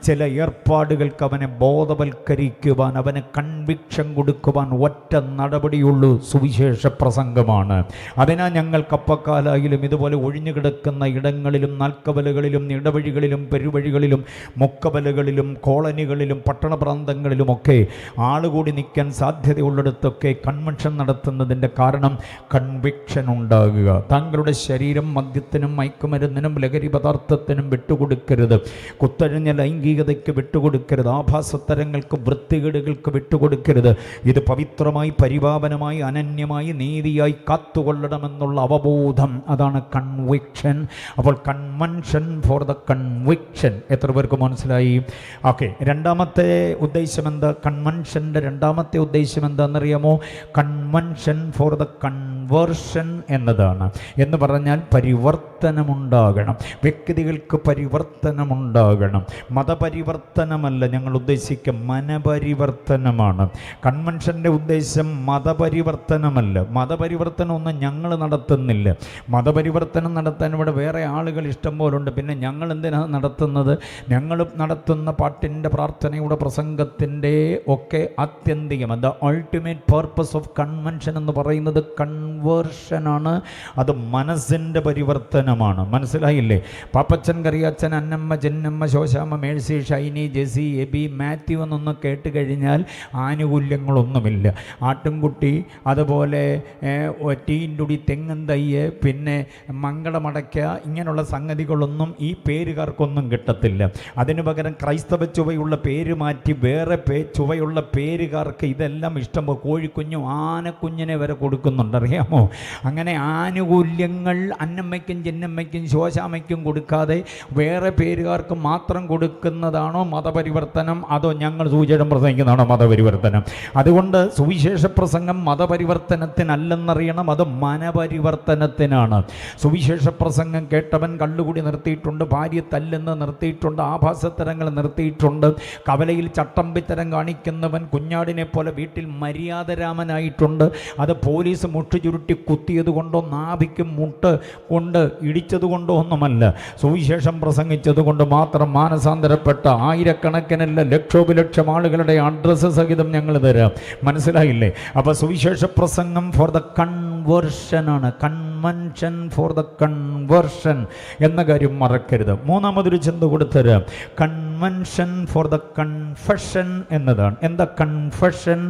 ചില ഏർപ്പാടുകൾക്ക് അവനെ ബോധവൽക്കരിക്കുവാൻ, അവന് കൺവിക്ഷൻ കൊടുക്കുവാൻ ഒറ്റ നടപടിയുള്ളൂ, സുവിശേഷ പ്രസംഗമാണ്. അതിനാൽ ഞങ്ങൾ കപ്പക്കാലായാലും ഇതുപോലെ ഒഴിഞ്ഞുകിടക്കുന്ന ഇടങ്ങളിലും നാൽക്കവലകളിലും ഇടവഴികളിലും പെരുവഴികളിലും മുക്കവലകളിലും കോളനികളിലും പട്ടണപ്രാന്തങ്ങളിലുമൊക്കെ ആളുകൂടി നിൽക്കാൻ സാധ്യതയുള്ളിടത്തൊക്കെ കൺവെൻഷൻ നടത്തുന്നതിൻ്റെ കാരണം കൺവിക്ഷൻ ഉണ്ടാകുക. താങ്കളുടെ ശരീരം മദ്യത്തിനും മയക്കുമരുന്നിനും ലഹരി പദാർത്ഥത്തിനും വിട്ടുകൊടുക്കരുത്. കുത്തഴിഞ്ഞ ലൈംഗികതയ്ക്ക് വിട്ടുകൊടുക്കരുത്. ആഭാസത്തരങ്ങൾക്ക് വൃത്തികേടുകൾക്ക് വിട്ടുകൊടുക്കരുത്. ഇത് പവിത്രമായി പരിപാവനമായി അനന്യമായി നീതിയായി കാത്തുകൊള്ളണമെന്നുള്ള അവബോധം, അതാണ് കൺവിക്ഷൻ. അപ്പോൾ കൺവെൻഷൻ ഫോർ ദ കൺവിക്ഷൻ. എത്ര പേർക്ക് മനസ്സിലായി? ഓക്കെ. രണ്ടാമത്തെ ഉദ്ദേശം എന്താ? കൺവെൻഷൻ്റെ രണ്ടാമത്തെ ഉദ്ദേശം എന്താണെന്നറിയാമോ? കൺവെൻഷൻ ഫോർ ദ കൺവേർഷൻ എന്നതാണ്. എന്ന് പറഞ്ഞാൽ പരിവർത്തനമുണ്ടാകണം. വ്യക്തികൾക്ക് പരിവർത്തനമുണ്ടാകണം. മതപരിവർത്തനമല്ല ഞങ്ങൾ ഉദ്ദേശിക്കുക, മനപരിവർത്തനമാണ്. കൺവെൻഷൻ്റെ ഉദ്ദേശം മതപരിവർത്തനമല്ല. മതപരിവർത്തനമൊന്നും ഞങ്ങൾ നടത്തുന്നില്ല. മതപരിവർത്തനം നടത്താൻ ഇവിടെ വേറെ ആളുകൾ ഇഷ്ടം പോലുണ്ട്. പിന്നെ ഞങ്ങൾ എന്തിനാണ് നടത്തുന്നത്? ഞങ്ങൾ നടത്തുന്ന പാട്ടിൻ്റെ, പ്രാർത്ഥനയുടെ, പ്രസംഗത്തിൻ്റെ ഒക്കെ ആത്യന്തികം, the ultimate purpose of convention എന്ന് പറയുന്നത് കൺവേർഷനാണ്. അത് മനസ്സിൻ്റെ പരിവർത്തനമാണ്. മനസ്സിലായില്ലേ? പാപ്പച്ചൻ, കറിയാച്ചൻ, അന്നമ്മ, ചെന്നമ്മ, ശോശാമ്മ, മേഴ്സി, ഷൈനി, ജെസി, എബി, മാത്യു എന്നൊന്ന് കേട്ട് കഴിഞ്ഞാൽ ആനുകൂല്യങ്ങളൊന്നുമില്ല. ആട്ടുംകുട്ടി, അതുപോലെ ടീൻറ്റുടി, തെങ്ങൻ തയ്യ്, പിന്നെ മംഗളമടയ്ക്ക, ഇങ്ങനെയുള്ള സംഗതികളൊന്നും ഈ പേരുകാർക്കൊന്നും കിട്ടത്തില്ല. അതിനു പകരം ക്രൈസ്തവ ചുവയുള്ള പേര് മാറ്റി വേറെ ചുവയുള്ള പേരുകാർക്ക് ഇതെല്ലാം ഇഷ്ടം. കോഴിക്കുഞ്ഞും ആനക്കുഞ്ഞിനെ വരെ കൊടുക്കുന്നുണ്ട്, അറിയാമോ? അങ്ങനെ ആനുകൂല്യങ്ങൾ അന്നമ്മയ്ക്കും ചെന്നമ്മയ്ക്കും ശോശാമ്മയ്ക്കും കൊടുക്കാതെ വേറെ പേരുകാർക്ക് മാത്രം കൊടുക്കുന്നതാണോ മതപരിവർത്തനം? അതോ ഞങ്ങൾ സുവിശേഷം പ്രസംഗിക്കുന്നതാണോ മതപരിവർത്തനം? അതുകൊണ്ട് സുവിശേഷ പ്രസംഗം മതപരിവർത്തനത്തിനല്ലെന്നറിയണം, അത് മനപരിവർത്തനത്തിനാണ്. സുവിശേഷ പ്രസംഗം കേട്ടവൻ കള്ളുകൂടി നിർത്തിയിട്ടുണ്ട്, ഭാര്യ തല്ലെന്ന് നിർത്തിയിട്ടുണ്ട്, ആഭാസത്തരങ്ങൾ നിർത്തിയിട്ടുണ്ട്, കവലയിൽ ചട്ടമ്പിത്തരം കാണിക്കുന്നവൻ കുഞ്ഞാടിനെ പോലെ വീട്ടിൽ മര്യാദരാമനായിട്ടുണ്ട്. അത് പോലീസ് മുട്ട് ചുരുട്ടി കുത്തിയത് കൊണ്ടോ നാഭിക്ക് മുട്ട് കൊണ്ട് ഇടിച്ചത് കൊണ്ടോ ഒന്നുമല്ല, സുവിശേഷം പ്രസംഗിച്ചത് കൊണ്ട് മാത്രം മാനസാന്തരപ്പെട്ട ആയിരക്കണക്കിനല്ല ലക്ഷോപലക്ഷം ആളുകളുടെ അഡ്രസ്സ് സഹിതം ഞങ്ങൾ തരാം. മനസ്സിലായില്ലേ? അപ്പോൾ സുവിശേഷ പ്രസംഗം ഫോർ ദ കൺവേർഷനാണ്. കൺവെൻഷൻ ഫോർ ദ കൺവേർഷൻ എന്ന കാര്യം മറക്കരുത്. മൂന്നാമതൊരു ചിന്ത കൊടുത്തത് കൺവെൻഷൻ ഫോർ ദ കൺഫഷൻ എന്നതാണ്. എന്താ കൺഫഷൻ?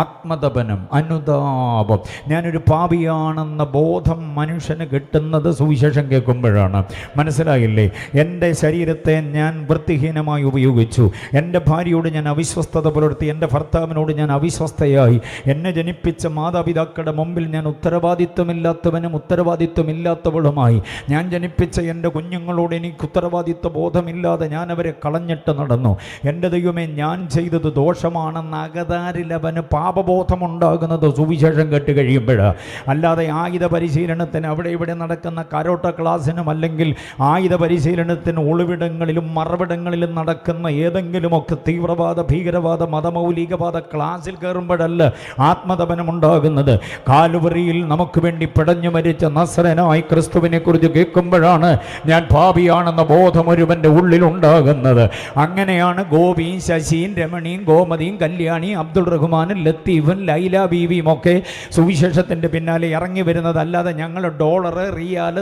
ആത്മതപനം, അനുതാപം. ഞാനൊരു പാപിയാണെന്ന ബോധം മനുഷ്യന് കിട്ടുന്നത് സുവിശേഷം കേൾക്കുമ്പോഴാണ്. മനസ്സിലായില്ലേ? എൻ്റെ ശരീരത്തെ ഞാൻ വൃത്തിഹീനമായി ഉപയോഗിച്ചു, എൻ്റെ ഭാര്യയോട് ഞാൻ അവിശ്വസ്തത പുലർത്തി, എൻ്റെ ഭർത്താവിനോട് ഞാൻ അവിശ്വസ്തയായി, എന്നെ ജനിപ്പിച്ച മാതാപിതാക്കളുടെ മുമ്പിൽ ഞാൻ ഉത്തരവാദിത്വമില്ലാത്തവനും ഉത്തരവാദിത്വമില്ലാത്തവളുമായി, ഞാൻ ജനിപ്പിച്ച എൻ്റെ കുഞ്ഞുങ്ങളോട് എനിക്ക് ഉത്തരവാദിത്വ ബോധമില്ലാതെ ഞാൻ അവരെ കളഞ്ഞിട്ട് നടന്നു. എൻ്റെ ദൈവമേ, ഞാൻ ചെയ്തത് ദോഷമാണെന്ന് അകതാരിലവന് പാപബോധമുണ്ടാകുന്നത് സുവിശേഷം കേട്ട് കഴിയുമ്പോഴാണ്. അല്ലാതെ ആയുധ പരിശീലനത്തിന് അവിടെ ഇവിടെ നടക്കുന്ന കരോട്ട ക്ലാസ്സിനും അല്ലെങ്കിൽ ആയുധ പരിശീലനത്തിന് ഒളിവിടങ്ങളിലും മറവിടങ്ങളിലും നടക്കുന്ന ഏതെങ്കിലുമൊക്കെ തീവ്രവാദ, ഭീകരവാദ, മതമൗലികവാദ ക്ലാസ്സിൽ കയറുമ്പോഴല്ല ആത്മതപനമുണ്ടാകുന്നത്. കാലുവറിയിൽ നമുക്ക് വേണ്ടി പിടഞ്ഞു മരിച്ച നസ്രനായി ക്രിസ്തുവിനെ കുറിച്ച് കേൾക്കുമ്പോഴാണ് ഞാൻ പാപിയാണെന്ന ബോധം ഒരുവൻ്റെ ഉള്ളിലുണ്ടാകുന്നത്. അങ്ങനെയാണ് ഗോപിയും ശശിയും രമണിയും ഗോമതിയും കല്യാണിയും അബ്ദുൾ റഹ്മാനും ലത്തീഫും ലൈല ബീവിയും ഒക്കെ സുവിശേഷത്തിൻ്റെ പിന്നാലെ ഇറങ്ങി വരുന്നത്. അല്ലാതെ ഞങ്ങൾ ഡോളർ, റിയാൽ,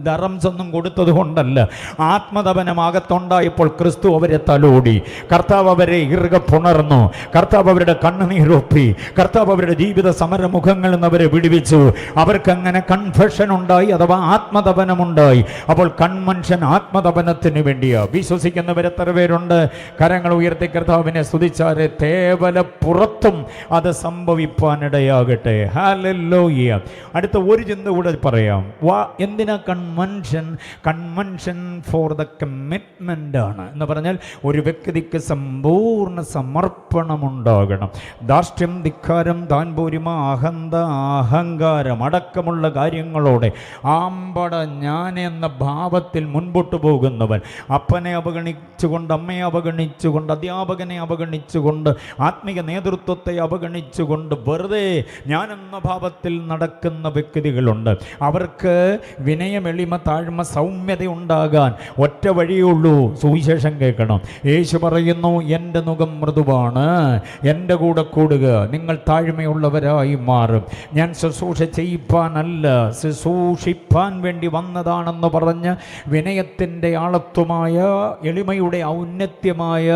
ദറംസ് ഒന്നും കൊടുത്തത് കൊണ്ടല്ല. ആത്മതപനമാകത്തുണ്ടായപ്പോൾ ക്രിസ്തു അവരെ തലോടി, കർത്താവ് അവരെ ഇറുകെ പുണർന്നു, കർത്താവ് അവരുടെ കണ്ണുനീരൊപ്പി, കർത്താവ് അവരുടെ ജീവിത സമരമുഖങ്ങളിൽ നിന്ന് അവരെ വിടുവിച്ചു. അവർക്കങ്ങനെ കൺഫഷൻ ഉണ്ടായി, അഥവാ ആത്മതപനമുണ്ടായി. അപ്പോൾ കൺവെൻഷൻ ആത്മതപനത്തിന് വേണ്ടിയാ. വിശ്വസിക്കുന്നവരെ എത്ര പേരുണ്ട്? കരങ്ങൾ ഉയർത്തി കർത്താവിനെ സ്തുതിച്ചാരെ തേവല പുറത്തും അത് സംഭവിപ്പാനിടയാകട്ടെ. ഹല്ലേലൂയ. അടുത്ത ഒരു ചിന്ത കൂടെ പറയാം. എന്തിനാ convention? Convention for the commitment ആണ്. എന്ന് പറഞ്ഞാൽ ഒരു വ്യക്തിക്ക് സമ്പൂർണ്ണ സമർപ്പണമുണ്ടാകണം. ധാർഷ്ട്യം, ധിക്കാരം, താൻപോരിമ, അഹന്ത, അഹങ്കാരം അടക്കമുള്ള കാര്യങ്ങളോടെ ആമ്പട ഞാൻ എന്ന ഭാവത്തിൽ മുൻപോട്ട് പോകുന്നവൻ, അപ്പനെ അവഗണിച്ചുകൊണ്ട്, അമ്മയെ അവഗണിച്ചുകൊണ്ട്, അധ്യാപകനെ അവഗണിച്ചുകൊണ്ട്, ആത്മീയ നേതൃത്വത്തെ അവഗണിച്ചുകൊണ്ട് വെറുതെ ഞാൻ എന്ന ഭാവത്തിൽ നടക്കുന്ന വ്യക്തികളുണ്ട്. അവർക്ക് വിനയം, എളിമ, താഴ്മ, സൗമ്യത ഉണ്ടാകാൻ ഒറ്റ വഴിയുള്ളൂ, സുവിശേഷം കേൾക്കണം. യേശു പറയുന്നു, എൻ്റെ മുഖം മൃദുവാണ്, എൻ്റെ കൂടെ കൂടുക, നിങ്ങൾ താഴ്മയുള്ളവരായി മാറും. ഞാൻ ശുശ്രൂഷ ചെയ്യിപ്പാനല്ല, ശുശ്രൂഷിപ്പാൻ വേണ്ടി വന്നതാണെന്ന് പറഞ്ഞ് വിനയത്തിൻ്റെ ആളത്വമായ, എളിമയുടെ ഔന്നത്യമായ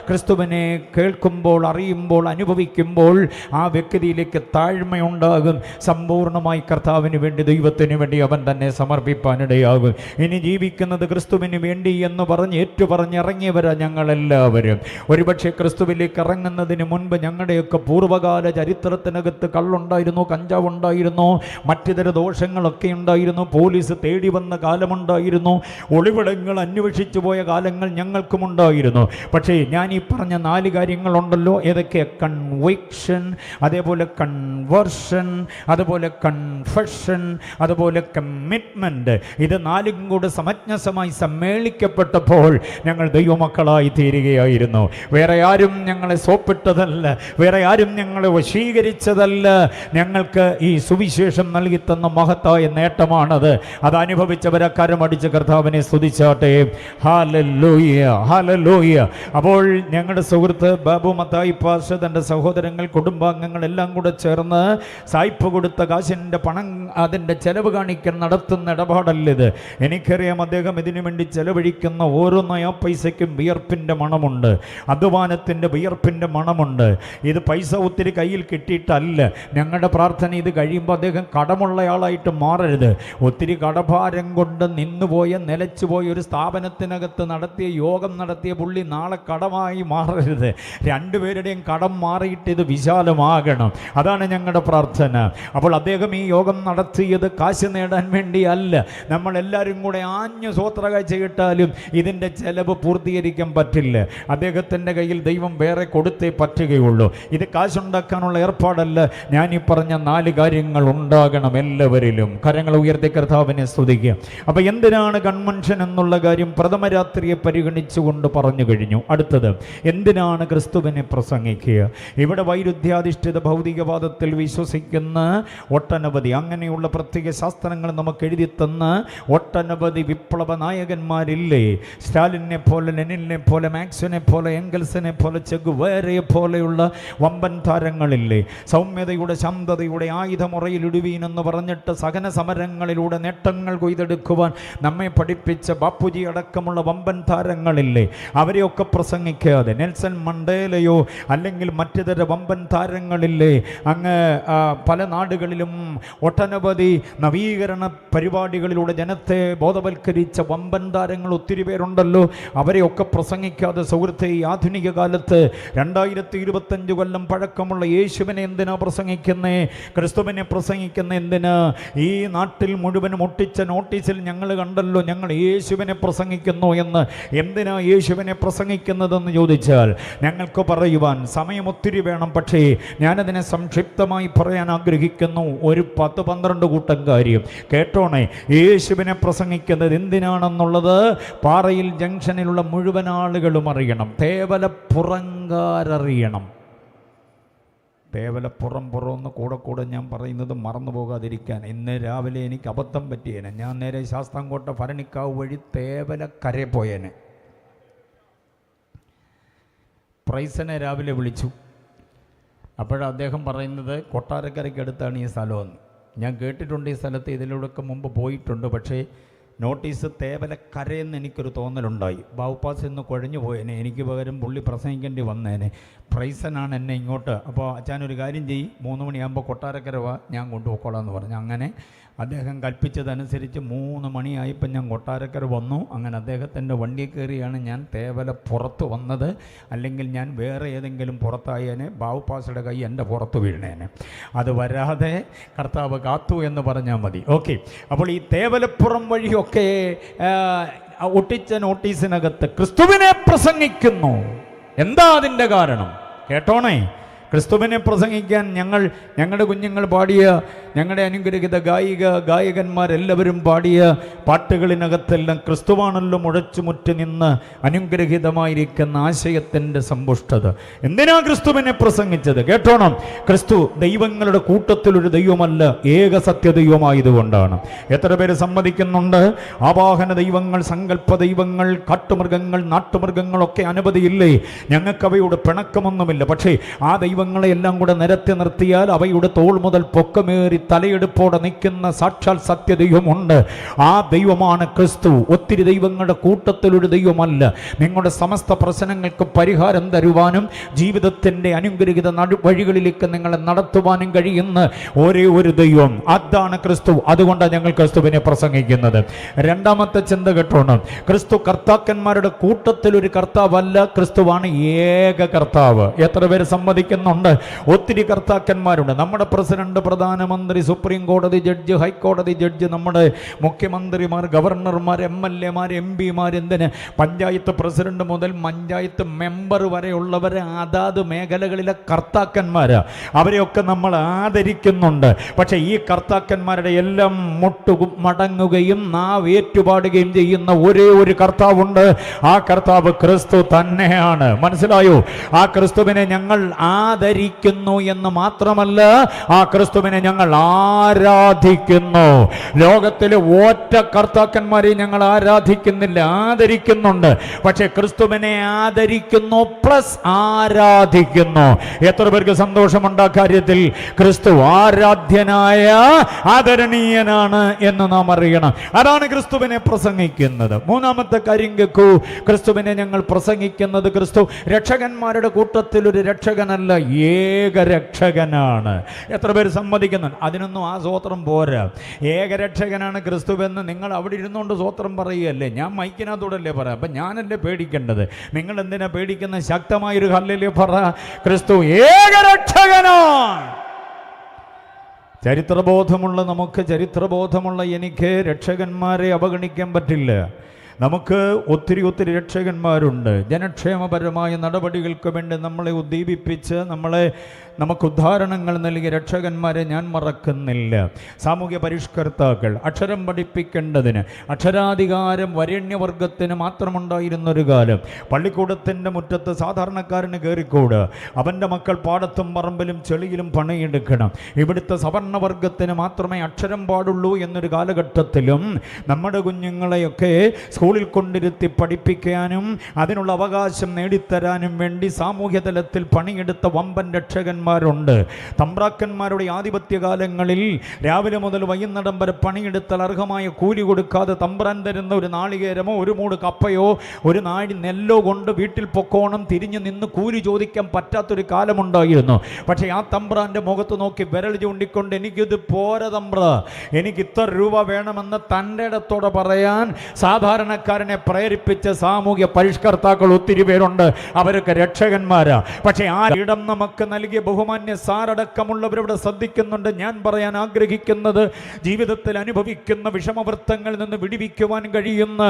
ക്രിസ്തുവിനെ കേൾക്കുമ്പോൾ, അറിയുമ്പോൾ, അനുഭവിക്കുമ്പോൾ ആ വ്യക്തിയിലേക്ക് താഴ്മയുണ്ടാകും. സമ്പൂർണ്ണമായി കർത്താവിന് വേണ്ടി, ദൈവത്തിന് വേണ്ടി അവൻ തന്നെ സമർപ്പിപ്പാനിടയാകും. ഇനി ജീവിക്കുന്നത് ക്രിസ്തുവിന് വേണ്ടി എന്ന് പറഞ്ഞ് ഏറ്റുപറഞ്ഞിറങ്ങിയവരാ ഞങ്ങളെല്ലാവരും. ഒരുപക്ഷെ ക്രിസ്തുവിലേക്ക് ഇറങ്ങുന്നതിന് മുൻപ് ഞങ്ങളുടെയൊക്കെ പൂർവ്വകാല ചരിത്രത്തിനകത്ത് കള്ളുണ്ടായിരുന്നു, കഞ്ചാവുണ്ടായിരുന്നു, മറ്റിതര ദോഷങ്ങളൊക്കെ ഉണ്ടായിരുന്നു, പോലീസ് തേടി വന്ന കാലമുണ്ടായിരുന്നു, ഒളിവിടങ്ങൾ അന്വേഷിച്ചു പോയ കാലങ്ങൾ ഞങ്ങൾക്കുമുണ്ടായിരുന്നു. പക്ഷേ ഞാൻ ഈ പറഞ്ഞ 4 കാര്യങ്ങളുണ്ടല്ലോ, ഏതൊക്കെ? കൺവിക്ഷൻ, അതേപോലെ കൺവേർഷൻ, അതുപോലെ കൺഫഷൻ, അതുപോലെ കമ്മിറ്റ്മെൻറ്റ്. ഇത് 4ഉം കൂടെ സമഞ്ജസമായി സമ്മേളിക്കപ്പെട്ടപ്പോൾ ഞങ്ങൾ ദൈവമക്കളായി തീരുകയായിരുന്നു. വേറെ ആരും ഞങ്ങളെ സോപ്പിട്ടതല്ല, വേറെ ആരും ഞങ്ങളെ വശീകരിച്ചതല്ല. ഞങ്ങൾക്ക് ഈ സുവിശേഷം നൽകി തന്ന മഹത്തായ നേട്ടമാണത്. അത് അനുഭവിച്ചവരെ കരമടിച്ച് കർത്താവിനെ സ്തുതിച്ചാട്ടെ. Hallelujah, hallelujah. അപ്പോൾ ഞങ്ങളുടെ സുഹൃത്ത് ബാബു മത്തായി പാസ്റ്റർ, തൻ്റെ സഹോദരങ്ങൾ, കുടുംബാംഗങ്ങൾ എല്ലാം കൂടെ ചേർന്ന് സായിപ്പ് കൊടുത്ത കാശിൻ്റെ പണം, അതിൻ്റെ ചെലവ് കാണിക്കാൻ നടത്തുന്ന ഇടപാടല്ലിത്. എനിക്കറിയാം, അദ്ദേഹം ഇതിനു വേണ്ടി ചെലവഴിക്കുന്ന ഓരോ നയാ പൈസയ്ക്കും വിയർപ്പിൻ്റെ മണമുണ്ട്, അധ്വാനത്തിൻ്റെ വിയർപ്പിൻ്റെ മണമുണ്ട്. ഇത് പൈസ ഒത്തിരി കയ്യിൽ കിട്ടിയിട്ടല്ല. ഞങ്ങളുടെ പ്രാർത്ഥന ഇത് കഴിയുമ്പോൾ അദ്ദേഹം കടമുള്ളയാളായിട്ട് മാറരുത്. ഒത്തിരി കടഭാരം കൊണ്ട് നിന്നുപോയ, നിലച്ചുപോയ ഒരു സ്ഥാപനത്തിനകത്ത് നടത്തിയ യോഗം നടത്തിയ പുള്ളി നാളെ കടമായി മാറരുത്. രണ്ടുപേരുടെയും കടം മാറിയിട്ട് ഇത് വിശാലമാകണം. അതാണ് ഞങ്ങളുടെ പ്രാർത്ഥന. അപ്പോൾ അദ്ദേഹം ഈ യോഗം നടത്തിയത് കാശ് നേടാൻ വേണ്ടിയല്ല. നമ്മളെല്ലാവരും കൂടെ ആഞ്ഞു സ്വോത്രകാഴ്ച ഇട്ടാലും ഇതിൻ്റെ ചെലവ് പൂർത്തീകരിക്കാൻ പറ്റില്ല. അദ്ദേഹത്തിൻ്റെ കയ്യിൽ ദൈവം വേറെ കൊടുത്തേ പറ്റുകയുള്ളൂ. ഇത് കാശുണ്ടാക്കാനുള്ള ഏർപ്പാടല്ല. ഞാൻ ഈ പറഞ്ഞ 4 കാര്യങ്ങൾ ഉണ്ടാകണം എല്ലാവരിലും. കരങ്ങൾ ഉയർത്തി കർത്താവിനെ സ്തുതിക്കുക. അപ്പോൾ എന്തിനാണ് കൺവെൻഷൻ എന്നുള്ള കാര്യം പ്രഥമരാത്രിയെ പരിഗണിച്ചുകൊണ്ട് പറഞ്ഞു കഴിഞ്ഞു. അടുത്തത്, എന്തിനാണ് ക്രിസ്തുവിനെ പ്രസംഗിക്കുക? ഇവിടെ വൈരുദ്ധ്യാധിഷ്ഠിത ഭൗതികവാദത്തിൽ വിശ്വസിക്കുന്ന ഒട്ടനവധി, അങ്ങനെയുള്ള പ്രത്യേക ശാസ്ത്രങ്ങൾ നമുക്ക് എഴുതി തന്ന ഒട്ടനവധി വിപ്ലവ നായകന്മാരില്ലേ? സ്റ്റാലിനെ പോലെ, ലെനിനെ പോലെ, മാക്സിനെ പോലെ, എംഗൽസിനെ പോലെ, ചെഗുവേരയെ പോലെയുള്ള വമ്പൻ താരങ്ങളില്ലേ? സൗമ്യതയുടെ, ശാന്തതയുടെ ആയുധമുറയിൽ ഇടുവീൻ എന്ന് പറഞ്ഞ പറഞ്ഞിട്ട് സഹന സമരങ്ങളിലൂടെ നേട്ടങ്ങൾ കൊയ്തെടുക്കുവാൻ നമ്മെ പഠിപ്പിച്ച ബാപ്പുജി അടക്കമുള്ള വമ്പൻ താരങ്ങളില്ലേ, അവരെയൊക്കെ പ്രസംഗിക്കാതെ നെൽസൺ മണ്ടേലയോ അല്ലെങ്കിൽ മറ്റു തര വമ്പൻ താരങ്ങളില്ലേ, അങ്ങ് പല നാടുകളിലും ഒട്ടനവധി നവീകരണ പരിപാടികളിലൂടെ ജനത്തെ ബോധവൽക്കരിച്ച വമ്പൻ താരങ്ങൾ ഒത്തിരി പേരുണ്ടല്ലോ. അവരെയൊക്കെ പ്രസംഗിക്കാതെ സുഹൃത്തെ, ഈ ആധുനിക കാലത്ത് 2025 കൊല്ലം പഴക്കമുള്ള യേശുവിനെ എന്തിനാ പ്രസംഗിക്കുന്നേ? ക്രിസ്തുവിനെ പ്രസംഗിക്കുന്ന എന്തിനാ? ഈ നാട്ടിൽ മുഴുവനും ഒട്ടിച്ച നോട്ടീസിൽ ഞങ്ങൾ കണ്ടല്ലോ, ഞങ്ങൾ യേശുവിനെ പ്രസംഗിക്കുന്നു എന്ന്. എന്തിനാ യേശുവിനെ പ്രസംഗിക്കുന്നതെന്ന് ചോദിച്ചാൽ ഞങ്ങൾക്ക് പറയുവാൻ സമയം ഒത്തിരി വേണം. പക്ഷേ ഞാനതിനെ സംക്ഷിപ്തമായി പറയാൻ ആഗ്രഹിക്കുന്നു. ഒരു 10-12 കൂട്ടം കാര്യം കേട്ടോണേ. യേശുവിനെ പ്രസംഗിക്കുന്നത് എന്തിനാണെന്നുള്ളത് പാറയിൽ ജംഗ്ഷനിലുള്ള മുഴുവൻ ആളുകളും അറിയണം. തേവലപ്പുറങ്കാരറിയണം. തേവലപ്പുറം കൂടെ ഞാൻ പറയുന്നത് മറന്നു പോകാതിരിക്കാൻ. ഇന്ന് രാവിലെ എനിക്ക് അബദ്ധം പറ്റിയേനെ. ഞാൻ നേരെ ശാസ്താംകോട്ട ഭരണിക്കാവ് വഴി തേവലക്കര പോയേനെ. പ്രൈസനെ രാവിലെ വിളിച്ചു. അപ്പോഴാണ് അദ്ദേഹം പറയുന്നത് കൊട്ടാരക്കരയ്ക്കടുത്താണ് ഈ സ്ഥലമെന്ന്. ഞാൻ കേട്ടിട്ടുണ്ട് ഈ സ്ഥലത്ത്, ഇതിലൂടെയൊക്കെ മുമ്പ് പോയിട്ടുണ്ട്. പക്ഷേ നോട്ടീസ് തേവലക്കരയെന്ന് എനിക്കൊരു തോന്നലുണ്ടായി. ബാവുപ്പാസ് എന്ന് കുഴഞ്ഞു പോയേനെ, എനിക്ക് പകരം പുള്ളി പ്രസംഗിക്കേണ്ടി വന്നേനെ. പ്രൈസനാണ് എന്നെ ഇങ്ങോട്ട്. അപ്പോൾ അച്ഛനൊരു കാര്യം ചെയ്യും, 3 മണിയാകുമ്പോൾ കൊട്ടാരക്കര വാ, ഞാൻ കൊണ്ടുപോയിക്കോളാം എന്ന് പറഞ്ഞു. അങ്ങനെ അദ്ദേഹം കൽപ്പിച്ചതനുസരിച്ച് 3 മണിയായപ്പോൾ ഞാൻ കൊട്ടാരക്കര വന്നു. അങ്ങനെ അദ്ദേഹത്തിൻ്റെ വണ്ടിയിൽ കയറിയാണ് ഞാൻ തേവലപ്പുറത്ത് വന്നത്. അല്ലെങ്കിൽ ഞാൻ വേറെ ഏതെങ്കിലും പുറത്തായേനെ, ബാവുപ്പാസയുടെ കൈ എൻ്റെ പുറത്ത് വീണേനെ. അത് വരാതെ കർത്താവ് കാത്തു എന്ന് പറഞ്ഞാൽ മതി. ഓക്കെ. അപ്പോൾ ഈ തേവലപ്പുറം വഴിയൊക്കെ ഒട്ടിച്ച നോട്ടീസിനകത്ത് ക്രിസ്തുവിനെ പ്രസംഗിക്കുന്നു. എന്താ അതിൻ്റെ കാരണം? കേട്ടോണേ. ക്രിസ്തുവിനെ പ്രസംഗിക്കാൻ ഞങ്ങളുടെ കുഞ്ഞുങ്ങൾ പാടിയ, ഞങ്ങളുടെ അനുഗ്രഹിത ഗായകന്മാരെല്ലാവരും പാടിയ പാട്ടുകളിനകത്തെല്ലാം ക്രിസ്തുവാണല്ലോ മുഴച്ചുമുറ്റി നിന്ന് അനുഗ്രഹിതമായിരിക്കുന്ന ആശയത്തിൻ്റെ സമ്പുഷ്ടത. എന്തിനാ ക്രിസ്തുവിനെ പ്രസംഗിച്ചത്? കേട്ടോണം. ക്രിസ്തു ദൈവങ്ങളുടെ കൂട്ടത്തിലൊരു ദൈവമല്ല, ഏക സത്യദൈവമായതുകൊണ്ടാണ്. എത്ര പേര് സമ്മതിക്കുന്നുണ്ട്? ആവാഹന ദൈവങ്ങൾ, സങ്കല്പ ദൈവങ്ങൾ, കാട്ടുമൃഗങ്ങൾ, നാട്ടുമൃഗങ്ങളൊക്കെ അനവധിയില്ലേ? ഞങ്ങൾക്കവയോട് പിണക്കമൊന്നുമില്ല. പക്ഷേ ആ ദൈവങ്ങളെയെല്ലാം കൂടെ നിരത്തി നിർത്തിയാൽ അവയുടെ തോൾ മുതൽ പൊക്കമേറി തലയെടുപ്പോടെ നിൽക്കുന്ന സാക്ഷാൽ സത്യദൈവമുണ്ട്. ആ ദൈവമാണ് ക്രിസ്തു. ഒത്തിരി ദൈവങ്ങളുടെ കൂട്ടത്തിലൊരു ദൈവമല്ല. നിങ്ങളുടെ സമസ്ത പ്രശ്നങ്ങൾക്ക് പരിഹാരം തരുവാനും ജീവിതത്തിൻ്റെ അനുഗ്രഹിത വഴികളിലേക്ക് നിങ്ങളെ നടത്തുവാനും കഴിയുന്ന ഒരേ ഒരു ദൈവം, അതാണ് ക്രിസ്തു. അതുകൊണ്ടാണ് ഞങ്ങൾ ക്രിസ്തുവിനെ പ്രസംഗിക്കുന്നത്. രണ്ടാമത്തെ ചിന്ത കേട്ടോണം. ക്രിസ്തു കർത്താക്കന്മാരുടെ കൂട്ടത്തിലൊരു കർത്താവല്ല, ക്രിസ്തുവാണ് ഏക കർത്താവ്. എത്ര പേര് സമ്മതിക്കുന്നുണ്ട്? ഒത്തിരി കർത്താക്കന്മാരുണ്ട്. നമ്മുടെ പ്രസിഡന്റ്, പ്രധാനമന്ത്രി, സുപ്രീം കോടതി ജഡ്ജ്, ഹൈക്കോടതി ജഡ്ജ്, നമ്മുടെ മുഖ്യമന്ത്രിമാർ, ഗവർണർമാർ, MLA മാർ, MP മാർ, എന്തിന് പഞ്ചായത്ത് പ്രസിഡന്റ് മുതൽ പഞ്ചായത്ത് മെമ്പർ വരെയുള്ളവരെ അതാത് മേഖലകളിലെ കർത്താക്കന്മാര്. അവരെയൊക്കെ നമ്മൾ ആദരിക്കുന്നുണ്ട്. പക്ഷേ ഈ കർത്താക്കന്മാരുടെ എല്ലാം മടങ്ങുകയും നാവ് ഏറ്റുപാടുകയും ചെയ്യുന്ന ഒരേ ഒരു കർത്താവുണ്ട്. ആ കർത്താവ് ക്രിസ്തു തന്നെയാണ്. മനസ്സിലായോ? ആ ക്രിസ്തുവിനെ ഞങ്ങൾ ആദരിക്കുന്നു എന്ന് മാത്രമല്ല, ആ ക്രിസ്തുവിനെ ഞങ്ങൾ ആരാധിക്കുന്നു. ലോകത്തിലെ ഒറ്റ കർത്താക്കന്മാരെ ഞങ്ങൾ ആരാധിക്കുന്നില്ല, ആദരിക്കുന്നുണ്ട്. പക്ഷെ ക്രിസ്തുവിനെ ആദരിക്കുന്നു പ്ലസ് ആരാധിക്കുന്നു. എത്ര പേർക്ക് സന്തോഷമുണ്ട് ആ കാര്യത്തിൽ? ക്രിസ്തു ആരാധ്യനായ, ആദരണീയനാണ് എന്ന് നാം അറിയണം. അതാണ് ക്രിസ്തുവിനെ പ്രസംഗിക്കുന്നത്. മൂന്നാമത്തെ കാര്യം കേൾക്കൂ. ക്രിസ്തുവിനെ ഞങ്ങൾ പ്രസംഗിക്കുന്നത്, ക്രിസ്തു രക്ഷകന്മാരുടെ കൂട്ടത്തിൽ ഒരു രക്ഷകനല്ല, ഏകരക്ഷകനാണ്. എത്ര പേര് സമ്മതിക്കുന്നുണ്ട്? അതിനൊന്നും ആ സ്വോത്രം പോരാ. ഏകരക്ഷകനാണ് ക്രിസ്തുവെന്ന് നിങ്ങൾ അവിടെ ഇരുന്നുകൊണ്ട് സ്വോത്രം പറയുകയല്ലേ? ഞാൻ മൈക്കിനകത്തൂടല്ലേ പറയാം. അപ്പം ഞാനല്ലേ പേടിക്കേണ്ടത്? നിങ്ങൾ എന്തിനാ പേടിക്കുന്ന? ശക്തമായൊരു ഹല്ലേലൂയ പറ. ക്രിസ്തു ഏകരക്ഷകനാണ്. ചരിത്രബോധമുള്ള നമുക്ക്, ചരിത്രബോധമുള്ള എനിക്ക് രക്ഷകന്മാരെ അവഗണിക്കാൻ പറ്റില്ല. നമുക്ക് ഒത്തിരി രക്ഷകന്മാരുണ്ട്. ജനക്ഷേമപരമായ നടപടികൾക്ക് വേണ്ടി നമ്മളെ ഉദ്ദീപിപ്പിച്ച് നമുക്ക് ഉദ്ധാരണങ്ങൾ നൽകിയ രക്ഷകന്മാരെ ഞാൻ മറക്കുന്നില്ല. സാമൂഹ്യ പരിഷ്കർത്താക്കൾ, അക്ഷരം പഠിപ്പിക്കേണ്ടതിന് അക്ഷരാധികാരം വരേണ്യവർഗത്തിന് മാത്രമുണ്ടായിരുന്നൊരു കാലം. പള്ളിക്കൂടത്തിൻ്റെ മുറ്റത്ത് സാധാരണക്കാരന് കയറിക്കൂട്. അവൻ്റെ മക്കൾ പാടത്തും പറമ്പിലും ചെളിയിലും പണിയെടുക്കണം. ഇവിടുത്തെ സവർണവർഗത്തിന് മാത്രമേ അക്ഷരം പാടുള്ളൂ എന്നൊരു കാലഘട്ടത്തിലും നമ്മുടെ കുഞ്ഞുങ്ങളെയൊക്കെ സ്കൂളിൽ കൊണ്ടിരുത്തി പഠിപ്പിക്കാനും അതിനുള്ള അവകാശം നേടിത്തരാനും വേണ്ടി സാമൂഹ്യ തലത്തിൽ പണിയെടുത്ത വമ്പൻ രക്ഷകന്മാർ തമ്പ്രാക്കന്മാരുണ്ട്. തമ്പ്രാക്കന്മാരുടെ ആധിപത്യകാലങ്ങളിൽ രാവിലെ മുതൽ വൈകുന്നേരം വരെ പണിയെടുത്താൽ അർഹമായ കൂലി കൊടുക്കാതെ തമ്പ്രാൻ തരുന്ന ഒരു നാളികേരമോ ഒരു മൂട് കപ്പയോ ഒരു നാഴി നെല്ലോ കൊണ്ട് വീട്ടിൽ പൊക്കോണം തിരിഞ്ഞു നിന്ന് കൂലി ചോദിക്കാൻ പറ്റാത്തൊരു കാലമുണ്ടായിരുന്നു. പക്ഷേ ആ തമ്പ്രാൻ്റെ മുഖത്ത് നോക്കി വിരൽ ചൂണ്ടിക്കൊണ്ട് എനിക്കിത് പോരാ തമ്പ്ര, എനിക്ക് ഇത്ര രൂപ വേണമെന്ന് തൻ്റെ ഇടത്തോടെ പറയാൻ സാധാരണക്കാരനെ പ്രേരിപ്പിച്ച സാമൂഹ്യ പരിഷ്കർത്താക്കൾ ഒത്തിരി പേരുണ്ട്. അവരൊക്കെ രക്ഷകന്മാരാ. പക്ഷേ ആ ഇടം നമുക്ക് നൽകിയ ബഹുമാന്യ സാറടക്കമുള്ളവരിവിടെ ശ്രദ്ധിക്കുന്നുണ്ട്. ഞാൻ പറയാൻ ആഗ്രഹിക്കുന്നത്, ജീവിതത്തിൽ അനുഭവിക്കുന്ന വിഷമവൃത്തങ്ങളിൽ നിന്ന് വിടിവിക്കുവാൻ കഴിയുന്ന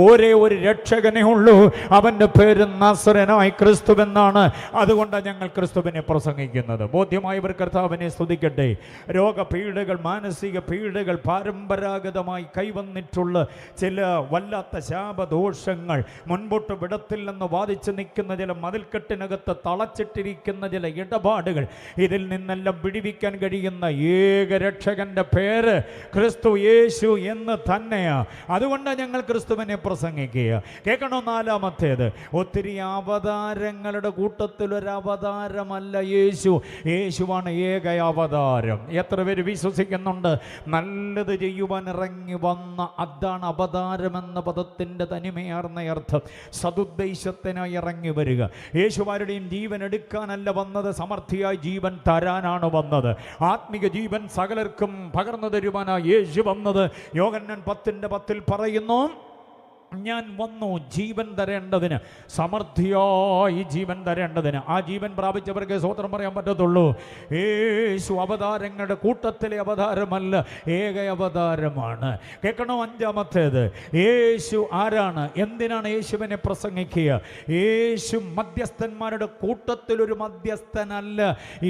ഒരേ ഒരു രക്ഷകനേ ഉള്ളൂ. അവൻ്റെ പേര് നസറേനായ ക്രിസ്തുവെന്നാണ്. അതുകൊണ്ടാണ് ഞങ്ങൾ ക്രിസ്തുവിനെ പ്രസംഗിക്കുന്നത്. ബോധ്യമായവർ കർത്താവിനെ സ്തുതിക്കട്ടെ. രോഗപീഠകൾ, മാനസിക പീഠകൾ, പരമ്പരാഗതമായി കൈവന്നിട്ടുള്ള ചില വല്ലാത്ത ശാപദോഷങ്ങൾ, മുൻപോട്ട് വിടത്തില്ലെന്ന് വാദിച്ചു നിൽക്കുന്ന ചില മതിൽക്കെട്ടിനകത്ത് തളച്ചിട്ടിരിക്കുന്ന ചില ഇടപാടുകൾ, ഇതിൽ നിന്നെല്ലാം വിടിവിക്കാൻ കഴിയുന്ന ഏക രക്ഷകന്റെ പേര് ക്രിസ്തു യേശു എന്ന് തന്നെയാണ്. അതുകൊണ്ടാണ് ഞങ്ങൾ ക്രിസ്തുവിനെ പ്രസംഗിക്കുക. കേൾക്കണോ? നാലാമത്തേത്, ഒത്തിരി അവതാരങ്ങളുടെ കൂട്ടത്തിൽ ഒരു അവതാരമല്ല യേശു. യേശുവാണ് ഏക അവതാരം. എത്ര പേര് വിശ്വസിക്കുന്നുണ്ട്? നല്ലത് ചെയ്യുവാൻ ഇറങ്ങി വന്ന, അതാണ് അവതാരമെന്ന പദത്തിൻ്റെ തനിമയാർന്ന അർത്ഥം. സതുദ്ദേശത്തിനായി ഇറങ്ങി വരിക. യേശുവാരുടെയും ജീവൻ എടുക്കാനല്ല വന്നത്, സമൃദ്ധിയായി ജീവൻ തരാനാണ് വന്നത്. ആത്മിക ജീവൻ സകലർക്കും പകർന്നു തരുവാനാണ് യേശു വന്നത്. യോഹന്നാൻ 10:10 പറയുന്നു, ഞാൻ വന്നു ജീവൻ തരേണ്ടതിന്, സമൃദ്ധിയായി ജീവൻ തരേണ്ടതിന്. ആ ജീവൻ പ്രാപിച്ചവർക്ക് സ്വതന്ത്രം പറയാൻ പറ്റത്തുള്ളൂ. യേശു അവതാരങ്ങളുടെ കൂട്ടത്തിലെ അവതാരമല്ല, ഏക അവതാരമാണ്. കേൾക്കണോ? അഞ്ചാമത്തേത്, യേശു ആരാണ്? എന്തിനാണ് യേശുവിനെ പ്രസംഗിക്കുക? യേശു മധ്യസ്ഥന്മാരുടെ കൂട്ടത്തിലൊരു മധ്യസ്ഥനല്ല,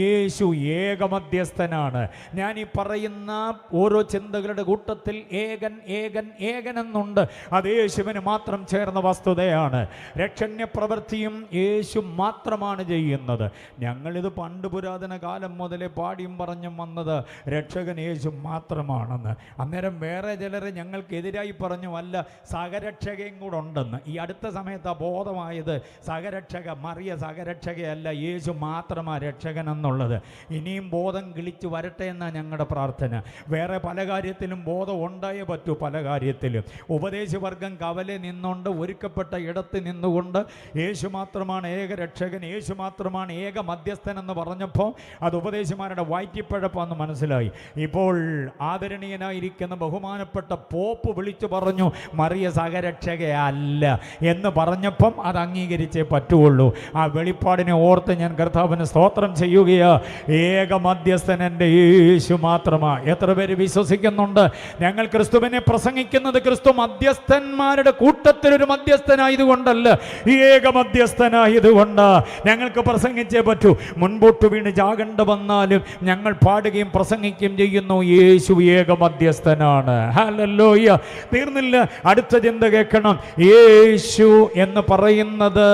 യേശു ഏക മധ്യസ്ഥനാണ്. ഞാൻ ഈ പറയുന്ന ഓരോ ചിന്തകളുടെ കൂട്ടത്തിൽ ഏകൻ ഏകൻ ഏകൻ എന്നുണ്ട്. അത് യേശു മാത്രം ചേർന്ന വസ്തുതയാണ്. രക്ഷണ്യ പ്രവൃത്തിയും യേശു മാത്രമാണ് ചെയ്യുന്നത്. ഞങ്ങളിത് പണ്ട് പുരാതന കാലം മുതലേ പാടിയും പറഞ്ഞും വന്നത് രക്ഷകൻ യേശു മാത്രമാണെന്ന്. അന്നേരം വേറെ ചിലർ ഞങ്ങൾക്കെതിരായി പറഞ്ഞു, അല്ല സഹരക്ഷകയും കൂടെ ഉണ്ടെന്ന്. ഈ അടുത്ത സമയത്ത് ബോധമായത് സഹരക്ഷക മറിയ സഹരക്ഷകയല്ല, യേശു മാത്രമാണ് രക്ഷകൻ എന്നുള്ളത്. ഇനിയും ബോധം കിളിച്ച് വരട്ടെ എന്നാണ് ഞങ്ങളുടെ പ്രാർത്ഥന. വേറെ പല കാര്യത്തിലും ബോധം ഉണ്ടായേ പറ്റൂ. പല കാര്യത്തിലും ഉപദേശവർഗം കവലെ നിന്നുകൊണ്ട്, ഒരുക്കപ്പെട്ട ഇടത്ത് നിന്നുകൊണ്ട് യേശു മാത്രമാണ് ഏക രക്ഷകൻ, യേശു മാത്രമാണ് ഏക മധ്യസ്ഥൻ എന്ന് പറഞ്ഞപ്പോൾ അത് ഉപദേശിമാരുടെ വയറ്റിപ്പഴപ്പാന്ന് മനസ്സിലായി. ഇപ്പോൾ ആദരണീയനായിരിക്കുന്ന ബഹുമാനപ്പെട്ട പോപ്പ് വിളിച്ചു പറഞ്ഞു മറിയ സഹരക്ഷകയല്ല എന്ന് പറഞ്ഞപ്പം അത് അംഗീകരിച്ചേ പറ്റുള്ളൂ. ആ വെളിപ്പാടിനെ ഓർത്ത് ഞാൻ കർത്താവിന് സ്തോത്രം ചെയ്യുകയാ. ഏക മധ്യസ്ഥൻ എൻ്റെ യേശു മാത്രമാണ്. എത്ര പേര് വിശ്വസിക്കുന്നുണ്ട്? ഞങ്ങൾ ക്രിസ്തുവിനെ പ്രസംഗിക്കുന്നത് ക്രിസ്തു മധ്യസ്ഥന്മാരുടെ കൂട്ടത്തിൽ ഒരു മധ്യസ്ഥനായതുകൊണ്ടല്ല, ഏക മധ്യസ്ഥനായതുകൊണ്ട് ഞങ്ങൾക്ക് പ്രസംഗിച്ചേ പറ്റൂ. മുൻപോട്ട് വീണ് ജാഗണ്ട വന്നാലും ഞങ്ങൾ പാടുകയും പ്രസംഗിക്കുകയും ചെയ്യുന്നു, യേശു ഏക മധ്യസ്ഥനാണ്. ഹല്ലേലൂയ. തീർന്നില്ല, അടുത്ത ചിന്ത കേൾക്കണം. യേശു എന്ന് പറയുന്നത്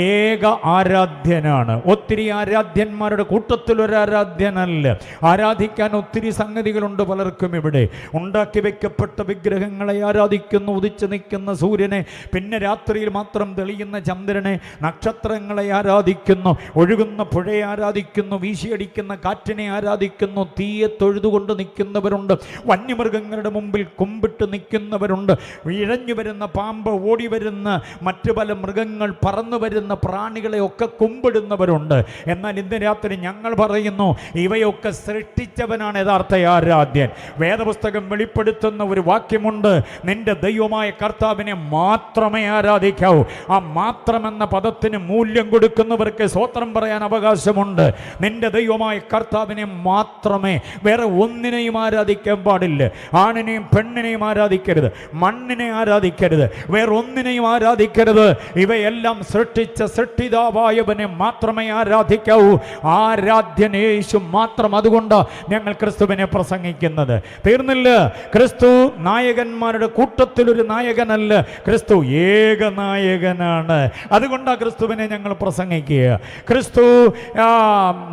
ഏക ആരാധ്യനാണ്. ഒത്തിരി ആരാധ്യന്മാരുടെ കൂട്ടത്തിൽ ഒരു ആരാധ്യനല്ല. ആരാധിക്കാൻ ഒത്തിരി സംഗതികളുണ്ട് പലർക്കും. ഇവിടെ ഉണ്ടാക്കി വെക്കപ്പെട്ട വിഗ്രഹങ്ങളെ ആരാധിക്കുന്നു, ഉദിച്ചു നിൽക്കുന്ന സൂര്യനെ, പിന്നെ രാത്രിയിൽ മാത്രം തെളിയുന്ന ചന്ദ്രനെ, നക്ഷത്രങ്ങളെ ആരാധിക്കുന്നു, ഒഴുകുന്ന പുഴയെ ആരാധിക്കുന്നു, വീശിയടിക്കുന്ന കാറ്റിനെ ആരാധിക്കുന്നു, തീയെ തൊഴുതുകൊണ്ട് നിൽക്കുന്നവരുണ്ട്, വന്യമൃഗങ്ങളുടെ മുമ്പിൽ കുമ്പിട്ട് നിൽക്കുന്നവരുണ്ട്, ഇഴഞ്ഞു വരുന്ന പാമ്പ്, ഓടി വരുന്ന മറ്റു പല മൃഗങ്ങൾ, പറന്നു വരുന്ന പ്രാണികളെ ഒക്കെ കുമ്പിടുന്നവരുണ്ട്. എന്നാൽ ഇന്ന് രാത്രി ഞങ്ങൾ പറയുന്നു, ഇവയൊക്കെ സൃഷ്ടിച്ചവനാണ് യഥാർത്ഥ ആരാധ്യൻ. വേദപുസ്തകം വെളിപ്പെടുത്തുന്ന ഒരു വാക്യമുണ്ട്, നിന്റെ ദൈവമായ കർത്താവിനെ മാത്രമേ ആരാധിക്കാവൂ. ആ മാത്രമെന്ന പദത്തിന് മൂല്യം കൊടുക്കുന്നവർക്ക് സ്വത്രം പറയാൻ അവകാശമുണ്ട്. നിന്റെ ദൈവമായ കർത്താവിനെ മാത്രമേ, വേറെ ഒന്നിനെയും ആരാധിക്കാൻ പാടില്ല. ആണിനെയും പെണ്ണിനെയും ആരാധിക്കരുത്, മണ്ണിനെ ആരാധിക്കരുത്, വേറെ ഒന്നിനെയും ആരാധിക്കരുത്. ഇവയെല്ലാം സൃഷ്ടിച്ച സൃഷ്ടിതാവായവനെ മാത്രമേ ആരാധിക്കാവൂ. ആരാധ്യൻ യേശു മാത്രം. അതുകൊണ്ട് ഞങ്ങൾ ക്രിസ്തുവിനെ പ്രസംഗിക്കുന്നത്. തീർന്നില്ല, ക്രിസ്തു നായകന്മാരുടെ കൂട്ടത്തിലൊരു നായകനല്ല, ക്രിസ്തു ഏകനായകനാണ്. അതുകൊണ്ടാണ് ക്രിസ്തുവിനെ ഞങ്ങൾ പ്രസംഗിക്കുക. ക്രിസ്തു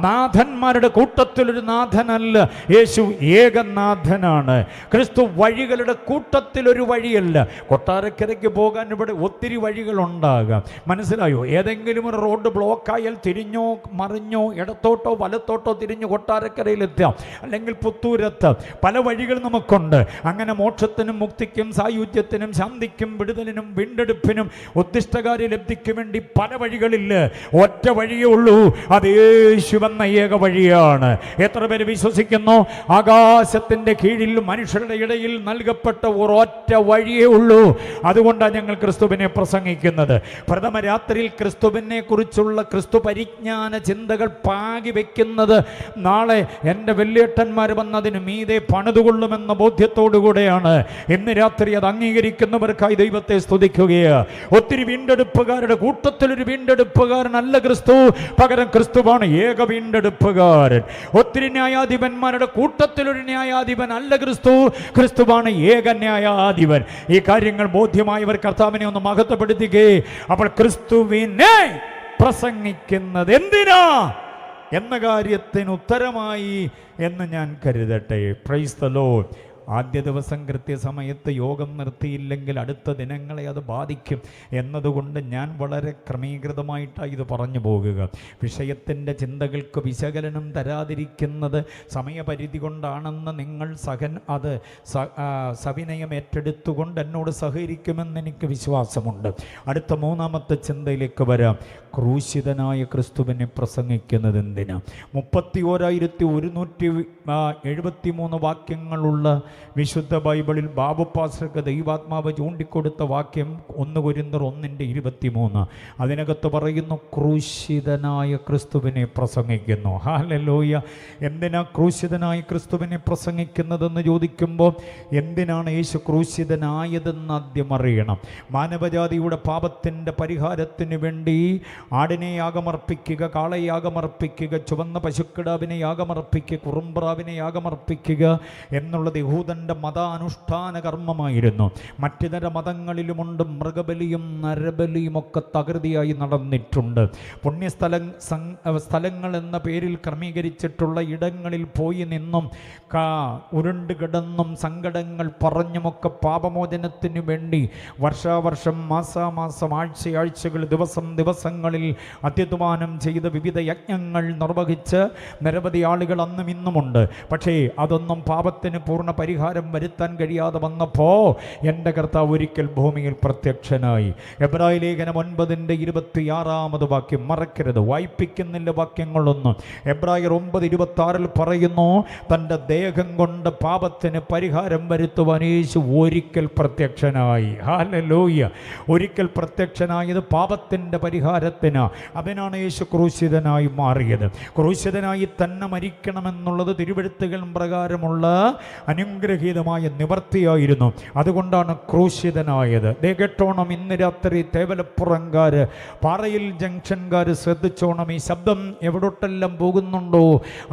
നാഥന്മാരുടെ കൂട്ടത്തിലൊരു നാഥനല്ല, യേശു ഏകനാഥനാണ്. ക്രിസ്തു വഴികളുടെ കൂട്ടത്തിലൊരു വഴിയല്ല. കൊട്ടാരക്കരയ്ക്ക് പോകാൻ ഇവിടെ ഒത്തിരി വഴികളുണ്ടാകാം, മനസ്സിലായോ? ഏതെങ്കിലും ഒരു റോഡ് ബ്ലോക്കായാൽ തിരിഞ്ഞോ മറിഞ്ഞോ ഇടത്തോട്ടോ വലത്തോട്ടോ തിരിഞ്ഞ് കൊട്ടാരക്കരയിലെത്താം, അല്ലെങ്കിൽ പുത്തൂരെത്താം. പല വഴികൾ നമുക്കുണ്ട്. അങ്ങനെ മോക്ഷത്തിനും മുക്തിക്കും സായുജ്യത്തിനും ശാന്തിക്കും വിടുതലിനും വീണ്ടെടുപ്പിനും ഉദ്ദിഷ്ടകാര്യ ലബ്ധിക്ക് വേണ്ടി പല വഴികളില്ല. ഒറ്റ വഴിയേ ഉള്ളൂ, അത് യേശുവെന്ന ഏക വഴിയാണ്. എത്ര പേര് വിശ്വസിക്കുന്നു? ആകാശത്തിൻ്റെ കീഴിൽ മനുഷ്യരുടെ ഇടയിൽ നൽകപ്പെട്ട ഒരൊറ്റ വഴിയേ ഉള്ളൂ. അതുകൊണ്ടാണ് ഞങ്ങൾ ക്രിസ്തുവിനെ പ്രസംഗിക്കുന്നത്. പ്രഥമ രാത്രിയിൽ ക്രിസ്തുവിനെ കുറിച്ചുള്ള ക്രിസ്തു പരിജ്ഞാന ചിന്തകൾ പാകി വെക്കുന്നത് നാളെ എൻ്റെ വലിയേട്ടന്മാർ വന്നതിന് മീതെ പണിതുകൊള്ളുമെന്ന ബോധ്യത്തോടുകൂടെയാണ്. ഇന്ന് രാത്രി അത് അംഗീകരിക്കുന്നവർക്കായി ദൈവത്തെ സ്തുതിക്കുകയാണ്. ഒത്തിരി വീണ്ടെടുപ്പുകാരുടെ കൂട്ടത്തിലൊരു വീണ്ടെടുപ്പുകാരനല്ല ക്രിസ്തു, പകരം ക്രിസ്തുവാണ് ഏക വീണ്ടെടുപ്പുകാരൻ. ഒത്തിരി ന്യായാധിപന്മാരുടെ കൂട്ടത്തിലൊരു ന്യായാധിപൻ അല്ല ക്രിസ്തു, ക്രിസ്തുവാണ് ഏക ന്യായാധിപൻ. ഈ കാര്യങ്ങൾ ബോധ്യമായവർ കർത്താവിനെ ഒന്ന് മഹത്വപ്പെടുത്തുകയെ. അപ്പോൾ ക്രിസ്തുവിനെ പ്രസംഗിക്കുന്നത് എന്തിനാ എന്ന കാര്യത്തിന് ഉത്തരമായി എന്ന് ഞാൻ കരുതട്ടെ. Praise the Lord. ആദ്യ ദിവസം കൃത്യസമയത്ത് യോഗം നിർത്തിയില്ലെങ്കിൽ അടുത്ത ദിനങ്ങളെ അത് ബാധിക്കും എന്നതുകൊണ്ട് ഞാൻ വളരെ ക്രമീകൃതമായിട്ടാണ് ഇത് പറഞ്ഞു പോകുക. വിഷയത്തിൻ്റെ ചിന്തകൾക്ക് വിശകലനം തരാതിരിക്കുന്നത് സമയപരിധി കൊണ്ടാണെന്ന് നിങ്ങൾ സവിനയം ഏറ്റെടുത്തുകൊണ്ട് എന്നോട് സഹകരിക്കുമെന്ന് എനിക്ക് വിശ്വാസമുണ്ട്. അടുത്ത മൂന്നാമത്തെ ചിന്തയിലേക്ക് വരാം. ക്രൂശിതനായ ക്രിസ്തുവിനെ പ്രസംഗിക്കുന്നത് എന്തിനാ? 31,173 വാക്യങ്ങളുള്ള വിശുദ്ധ ബൈബിളിൽ ബാബു പാസ്റ്റർക്ക് ദൈവാത്മാവ് ചൂണ്ടിക്കൊടുത്ത വാക്യം 1 കൊരിന്ത്യർ 1:23. അതിനകത്ത് പറയുന്നു, ക്രൂശിതനായ ക്രിസ്തുവിനെ പ്രസംഗിക്കുന്നു. ഹല്ലേലൂയ. എന്തിനാ ക്രൂശിതനായ ക്രിസ്തുവിനെ പ്രസംഗിക്കുന്നതെന്ന് ചോദിക്കുമ്പോൾ, എന്തിനാണ് യേശു ക്രൂശിതനായതെന്ന് ആദ്യം അറിയണം. മാനവജാതിയുടെ പാപത്തിൻ്റെ പരിഹാരത്തിന് വേണ്ടി ആടിനെ യാഗമർപ്പിക്കുക, കാളയെ യാഗമർപ്പിക്കുക, ചുവന്ന പശുക്കിടാവിനെ യാഗമർപ്പിക്കുക, കുറുമ്പ്രാവിനെ യാഗമർപ്പിക്കുക എന്നുള്ളത് യഹൂദൻ്റെ മതാനുഷ്ഠാന കർമ്മമായിരുന്നു. മറ്റിതര മതങ്ങളിലുമുണ്ട് മൃഗബലിയും നരബലിയും ഒക്കെ തകൃതിയായി നടന്നിട്ടുണ്ട്. സ്ഥലങ്ങൾ എന്ന പേരിൽ ക്രമീകരിച്ചിട്ടുള്ള ഇടങ്ങളിൽ പോയി നിന്നും ഉരുണ്ട് കിടന്നും സങ്കടങ്ങൾ പറഞ്ഞുമൊക്കെ പാപമോചനത്തിനു വേണ്ടി വർഷാവർഷം മാസാമാസം ആഴ്ചകൾ ദിവസങ്ങളിൽ അത്യധ്വാനം ചെയ്ത് വിവിധ യജ്ഞങ്ങൾ നിർവഹിച്ച് നിരവധി ആളുകൾ അന്നും ഇന്നുമുണ്ട്. പക്ഷേ അതൊന്നും പാപത്തിന് പൂർണ്ണ പരിഹാരം വരുത്താൻ കഴിയാതെ വന്നപ്പോൾ എൻ്റെ കർത്താവ് ഒരിക്കൽ ഭൂമിയിൽ പ്രത്യക്ഷനായി. എബ്രായ ലേഖനം 9:26 വാക്യം മറക്കരുത്, വായിപ്പിക്കുന്നില്ല വാക്യങ്ങളൊന്നും. എബ്രായർ 9:26 പറയുന്നു, തൻ്റെ ദേഹം കൊണ്ട് പാപത്തിന് പരിഹാരം വരുത്തുവാൻ യേശു ഒരിക്കൽ പ്രത്യക്ഷനായി. ഹല്ലേലൂയ. ഒരിക്കൽ പ്രത്യക്ഷനായത് പാപത്തിൻ്റെ പരിഹാരത്തിന്. അതിനാണ് യേശു ക്രൂശിതനായി മാറിയത്. ക്രൂശിതനായി തന്നെ മരിക്കണമെന്നുള്ളത് തിരുവെഴുത്തുകൾ പ്രകാരമുള്ള അനുഗ്രഹീതമായ നിവർത്തിയായിരുന്നു. അതുകൊണ്ടാണ് ക്രൂശിതനായത്. കേട്ടോണം, ഇന്ന് രാത്രി തേവലപ്പുറംകാർ, പാറയിൽ ജംഗ്ഷൻകാർ ശ്രദ്ധിച്ചോണം. ഈ ശബ്ദം എവിടോട്ടെല്ലാം പോകുന്നുണ്ടോ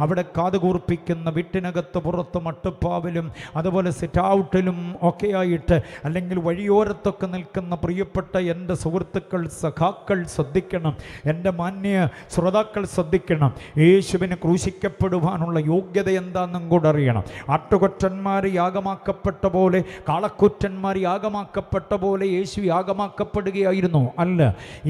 അവിടെ കാതുകൂർപ്പിക്കുന്ന വീട്ടിനകത്ത് പുറത്ത് മട്ടുപ്പാവിലും അതുപോലെ സിറ്റ് ഔട്ടിലും ഒക്കെയായിട്ട്, അല്ലെങ്കിൽ വഴിയോരത്തൊക്കെ നിൽക്കുന്ന പ്രിയപ്പെട്ട എൻ്റെ സുഹൃത്തുക്കൾ, സഖാക്കൾ ശ്രദ്ധിക്കണം. എൻ്റെ മാന്യ ശ്രോതാക്കൾ ശ്രദ്ധിക്കണം. യേശുവിന് ക്രൂശിക്കപ്പെടുവാനുള്ള യോഗ്യത എന്താണെന്നും കൂടെ അറിയണം. ആട്ടുകൊറ്റന്മാർ യാഗമാക്കപ്പെട്ട പോലെ, കാളക്കുറ്റന്മാർ യാഗമാക്കപ്പെട്ട പോലെ യേശു യാഗമാക്കപ്പെടുകയായിരുന്നു? അല്ല.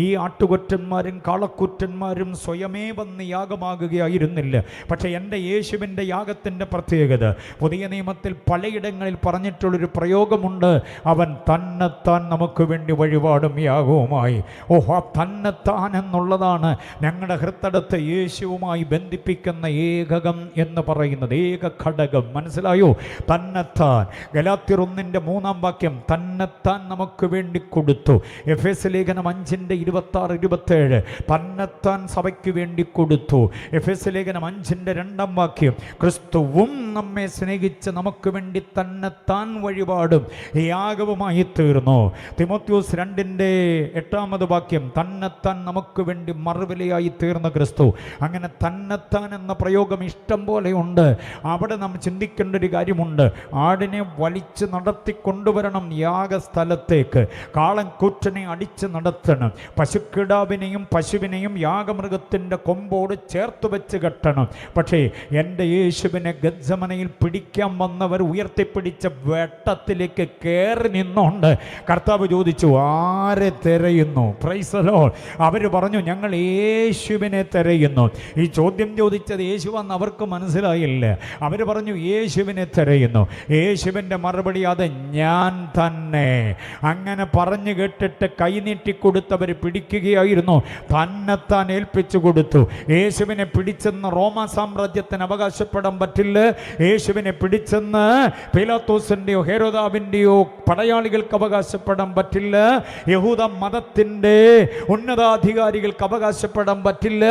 ഈ ആട്ടുകൊറ്റന്മാരും കാളക്കുറ്റന്മാരും സ്വയമേ വന്ന് യാഗമാകുകയായിരുന്നില്ല. പക്ഷേ എൻ്റെ യേശുവിൻ്റെ യാഗത്തിൻ്റെ പ്രത്യേകത പുതിയ നിയമത്തിൽ പലയിടങ്ങളിൽ പറഞ്ഞിട്ടുള്ളൊരു പ്രയോഗമുണ്ട്. അവൻ തന്നെത്താൻ നമുക്ക് വേണ്ടി വഴിപാടും യാഗവുമായി. ഓഹോ, തന്നെത്താൻ എന്നുള്ളതാണ് ഞങ്ങളുടെ ഹൃദയത്തെ യേശുവുമായി ബന്ധിപ്പിക്കുന്ന ഏകകം എന്ന് പറയുന്നത്, ഏക ഘടകം. മനസ്സിലായോ? തന്നെത്താൻ. ഗലാത്യർ 1:3 വാക്യം, തന്നെത്താൻ നമുക്ക് വേണ്ടി കൊടുത്തു. എഫേസ്യ ലേഖനം 5:26-27, തന്നെത്താൻ സഭയ്ക്ക് വേണ്ടി കൊടുത്തു. എഫേസ്യ ലേഖനം 5:2 വാക്യം, ക്രിസ്തുവും നമ്മെ സ്നേഹിച്ച് നമുക്ക് വേണ്ടി തന്നെത്താൻ വഴിപാടും യാഗവുമായി തീർന്നു. തിമോത്തിയോസ് 2:8 വാക്യം, തന്നെത്താൻ നമുക്ക് വേണ്ടി മറുവിലയായി തീർന്ന ക്രിസ്തു. അങ്ങനെ തന്നെത്താൻ എന്ന പ്രയോഗം ഇഷ്ടം പോലെ ഉണ്ട്. അവിടെ നാം ചിന്തിക്കേണ്ട ഒരു കാര്യമുണ്ട്. ആടിനെ വലിച്ച് നടത്തിക്കൊണ്ടുവരണം യാഗസ്ഥലത്തേക്ക്, കാളൻ കൂറ്റനെ അടിച്ച് നടത്തണം, പശുക്കിടാവിനെയും പശുവിനെയും യാഗമൃഗത്തിൻ്റെ കൊമ്പോട് ചേർത്ത് വെച്ച് കെട്ടണം. പക്ഷേ എൻ്റെ യേശുവിനെ ഗത്സമനയിൽ പിടിക്കാൻ വന്നവർ ഉയർത്തിപ്പിടിച്ച വെട്ടത്തിലേക്ക് കയറി നിന്നുകൊണ്ട് കർത്താവ് ചോദിച്ചു, ആരെ തിരയുന്നു? Praise the Lord. അവർ പറഞ്ഞു, ഞങ്ങൾ യേശുവിനെ തിരയുന്നു. ഈ ചോദ്യം ചോദിച്ചത് യേശുവെന്ന് അവർക്ക് മനസ്സിലായില്ല. അവർ പറഞ്ഞു, യേശുവിനെ തിരയുന്നു. യേശുവിൻ്റെ മറുപടി, അത് ഞാൻ തന്നെ. അങ്ങനെ പറഞ്ഞു കേട്ടിട്ട് കൈനീട്ടിക്കൊടുത്തവർ പിടിക്കുകയായിരുന്നു, തന്നെത്താൻ ഏൽപ്പിച്ചു കൊടുത്തു. യേശുവിനെ പിടിച്ചെന്ന് റോമാ സാമ്രാജ്യത്തിന് അവകാശപ്പെടാൻ പറ്റില്ല. യേശുവിനെ പിടിച്ചെന്ന് പീലാത്തോസിൻ്റെയോ ഹെരോദാവിൻ്റെയോ പടയാളികൾക്ക് അവകാശപ്പെടാൻ പറ്റില്ല. യഹൂദ മതത്തിൻ്റെ ഉന്നതാധികാരികൾക്ക് അവകാശപ്പെടാൻ പറ്റില്ല.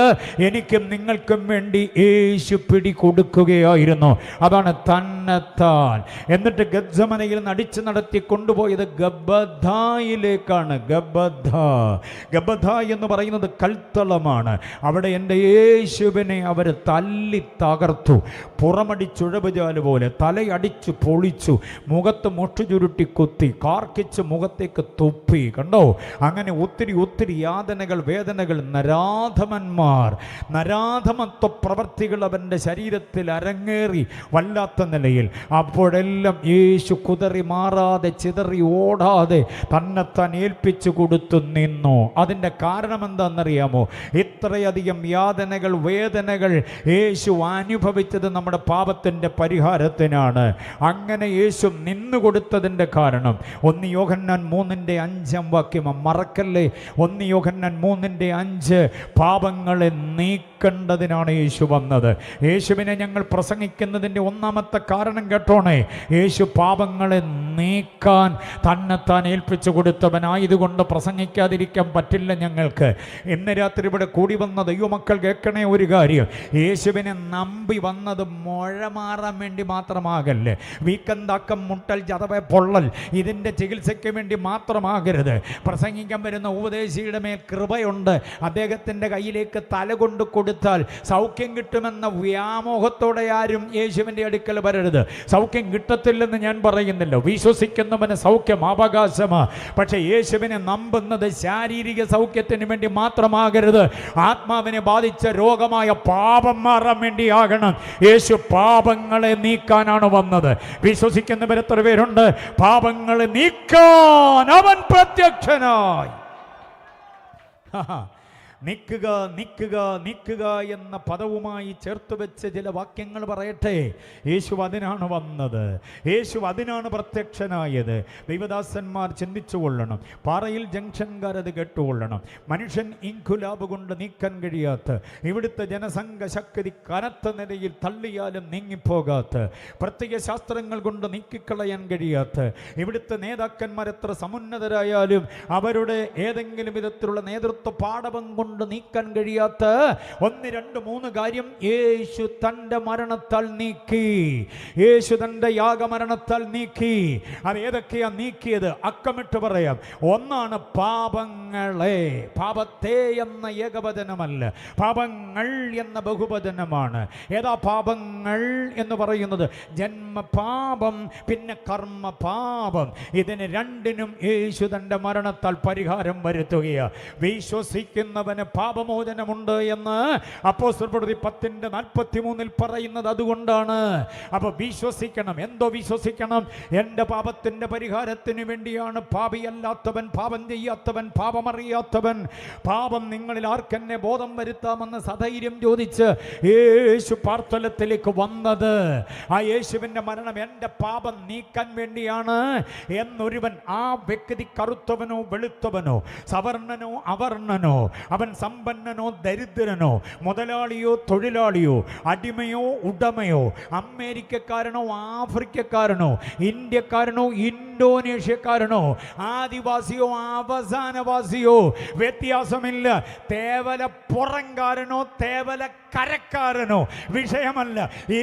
എനിക്കും നിങ്ങൾക്കും വേണ്ടി യേശു പിടികൊടുക്കുകയായിരുന്നു. അതാണ് തന്നെത്താൻ. എന്നിട്ട് ഗത്സമനയിൽ നടിച്ചു നടത്തി കൊണ്ടുപോയത് ഗബ്ബഥായിലേക്കാണ്. ഗബ്ബഥ എന്ന് പറയുന്നത് കൽത്തളമാണ്. അവിടെ എൻ്റെ യേശുവിനെ അവർ തല്ലി തകർത്തു. പുറമടിച്ചുഴവുചാല് പോലെ തലയടിച്ചു പൊളിച്ചു, മുഖത്ത് മുട്ടു ചുരുട്ടി കുത്തി, കാർക്കിച്ച് മുഖത്തേക്ക് തുപ്പി. കണ്ടോ? അങ്ങനെ ഒത്തിരി യാതനകൾ, വേദനകൾ, നരാധമത്വ പ്രവർത്തികൾ അവൻ്റെ ശരീരത്തിൽ അരങ്ങേറി വല്ലാത്ത നിലയിൽ. അപ്പോഴെല്ലാം യേശു കുതറി മാറാതെ, ചിതറി ഓടാതെ തന്നെത്താൻ ഏൽപ്പിച്ചു കൊടുത്തു നിന്നു. അതിൻ്റെ കാരണം എന്താണെന്നറിയാമോ? ഇത്രയധികം യാതനകൾ, വേദനകൾ യേശു അനുഭവിച്ചത് നമ്മുടെ പാപത്തിൻ്റെ പരിഹാരത്തിനാണ്. അങ്ങനെ യേശു നിന്നുകൊടുത്തതിൻ്റെ കാരണം 1 യോഹന്നാൻ 3:5 മറക്കല്ലേ. 1 യോഹന്നാൻ 3:5 പാപങ്ങളെ നീക്കേണ്ടതിനാണ് യേശു വന്നത്. യേശുവിനെ ഞങ്ങൾ പ്രസംഗിക്കുന്നതിൻ്റെ ഒന്നാമത്തെ കാരണം കേട്ടോണേ, യേശു പാപങ്ങളെ നീക്കാൻ തന്നെത്താൻ ഏൽപ്പിച്ചു കൊടുത്തവനായതുകൊണ്ട് പ്രസംഗിക്കാതിരിക്കാൻ പറ്റില്ല ഞങ്ങൾക്ക്. ഇന്ന് രാത്രി ഇവിടെ കൂടി വന്ന ദൈവമക്കൾ കേൾക്കണേ ഒരു കാര്യം, യേശുവിനെ നമ്പി വന്നത് മുഴ മാറാൻ വേണ്ടി മാത്രമാകല്ലേ. വീക്കന്താക്കം, മുട്ടൽ, ചതവ, പൊള്ളൽ, ഇതിൻ്റെ ചികിത്സയ്ക്ക് വേണ്ടി മാത്രമാകരുത്. പ്രസംഗിക്കാൻ വരുന്ന ഉപദേശിയുടെ മേൽ കൃപയുണ്ട്, അദ്ദേഹത്തിൻ്റെ കയ്യിലേക്ക് തല കൊണ്ട് കൊടുത്താൽ സൗഖ്യം കിട്ടുമെന്ന വ്യാമോഹത്തോടെ ആരും യേശുവിൻ്റെ അടുക്കൽ വരരുത്. സൗഖ്യം കിട്ടത്തില്ലെന്ന് ഞാൻ പറയുന്നില്ല, വിശ്വസിക്കുന്നവന് സൗഖ്യം അവകാശമാണ്. പക്ഷേ യേശുവിനെ നമ്പുന്നത് ശാരീരിക സൗഖ്യത്തിന് വേണ്ടി മാത്രമാകരുത്. ആത്മാവിനെ ബാധിച്ച രോഗമായ പാപം മാറാൻ വേണ്ടിയാകണം. യേശു പാപങ്ങളെ നീക്കാനാണ് വന്നത്. വിശ്വസിക്കുന്നവർ എത്ര പേരുണ്ട്? പാപങ്ങളെ നീക്കാൻ അവൻ പ്രത്യക്ഷനായി. നിൽക്കുക നിൽക്കുക നിൽക്കുക എന്ന പദവുമായി ചേർത്ത് വെച്ച് ചില വാക്യങ്ങൾ പറയട്ടെ. യേശു അതിനാണ് വന്നത്, യേശു അതിനാണ് പ്രത്യക്ഷനായത്. ദൈവദാസന്മാർ ചിന്തിച്ചുകൊള്ളണം, പാറയിൽ ജംഗ്ഷൻകാരത് കേട്ടുകൊള്ളണം. മനുഷ്യൻ ഇൻകുലാബ് കൊണ്ട് നീക്കാൻ കഴിയാത്ത, ഇവിടുത്തെ ജനസംഘ ശക്തി കനത്ത നിലയിൽ തള്ളിയാലും നീങ്ങിപ്പോകാത്ത, പ്രത്യേക ശാസ്ത്രങ്ങൾ കൊണ്ട് നീക്കിക്കളയാൻ കഴിയാത്ത, ഇവിടുത്തെ നേതാക്കന്മാർ എത്ര സമുന്നതരായാലും അവരുടെ ഏതെങ്കിലും വിധത്തിലുള്ള നേതൃത്വ പാഠവം കൊണ്ട് നീക്കാൻ കഴിയാത്ത 1, 2, 3 കാര്യം യേശു തൻ്റെ മരണത്താൽ നീക്കി. യേശു തൻ്റെ യാഗമരണത്താൽ നീക്കി. അത് ഏതൊക്കെയാ നീക്കിയത്? അക്കമിട്ട് പറയാം. ഒന്നാണ് പാപങ്ങളെ. പാപത്തെ എന്ന ഏകവചനമല്ല, പാപങ്ങൾ എന്ന ബഹുവചനമാണ്. ഏതാ പാപങ്ങൾ എന്ന് പറയുന്നത്? ജന്മപാപം, പിന്നെ കർമ്മപാപം. ഇതിന് രണ്ടിനും യേശു തൻ്റെ മരണത്താൽ പരിഹാരം വരുത്തുകയാണ്. വിശ്വസിക്കുന്നവൻ പാപമോചനമുണ്ട് എന്ന് അപ്പോസ്തലപ്രവൃത്തി 10:43 പറയുന്നത് അതുകൊണ്ടാണ്. അപ്പോൾ വിശ്വസിക്കണം. എന്തോ വിശ്വസിക്കണം? എൻ്റെ പാപത്തിൻ്റെ പരിഹാരത്തിന് വേണ്ടിയാണ്. പാപിയല്ലാത്തവൻ, പാപം ചെയ്യാത്തവൻ, പാപമറിയാത്തവൻ, പാപം നിങ്ങളിൽ ആർക്കെന്നെ ബോധം വരുത്താമെന്ന് സധൈര്യം ചോദിച്ച് യേശു പാർത്തലത്തിലേക്ക് വന്നത്. ആ യേശുവിൻ്റെ മരണം എൻ്റെ പാപം നീക്കാൻ വേണ്ടിയാണ് എന്നൊരുവൻ, ആ വ്യക്തി കറുത്തവനോ വെളുത്തവനോ, സവർണനോ അവർണനോ, അവൻ സമ്പന്നനോ ദരിദ്രനോ, മുതലാളിയോ തൊഴിലാളിയോ, അടിമയോ ഉടമയോ, അമേരിക്കക്കാരനോ ആഫ്രിക്കക്കാരനോ, ഇന്ത്യക്കാരനോ ഇന്തോനേഷ്യക്കാരനോ, ആദിവാസിയോ അവസാനവാസിയോ, വ്യത്യാസമില്ല. തേവല പുറംകാരനോ തേവല കരക്കാരനോ വിഷയമല്ല.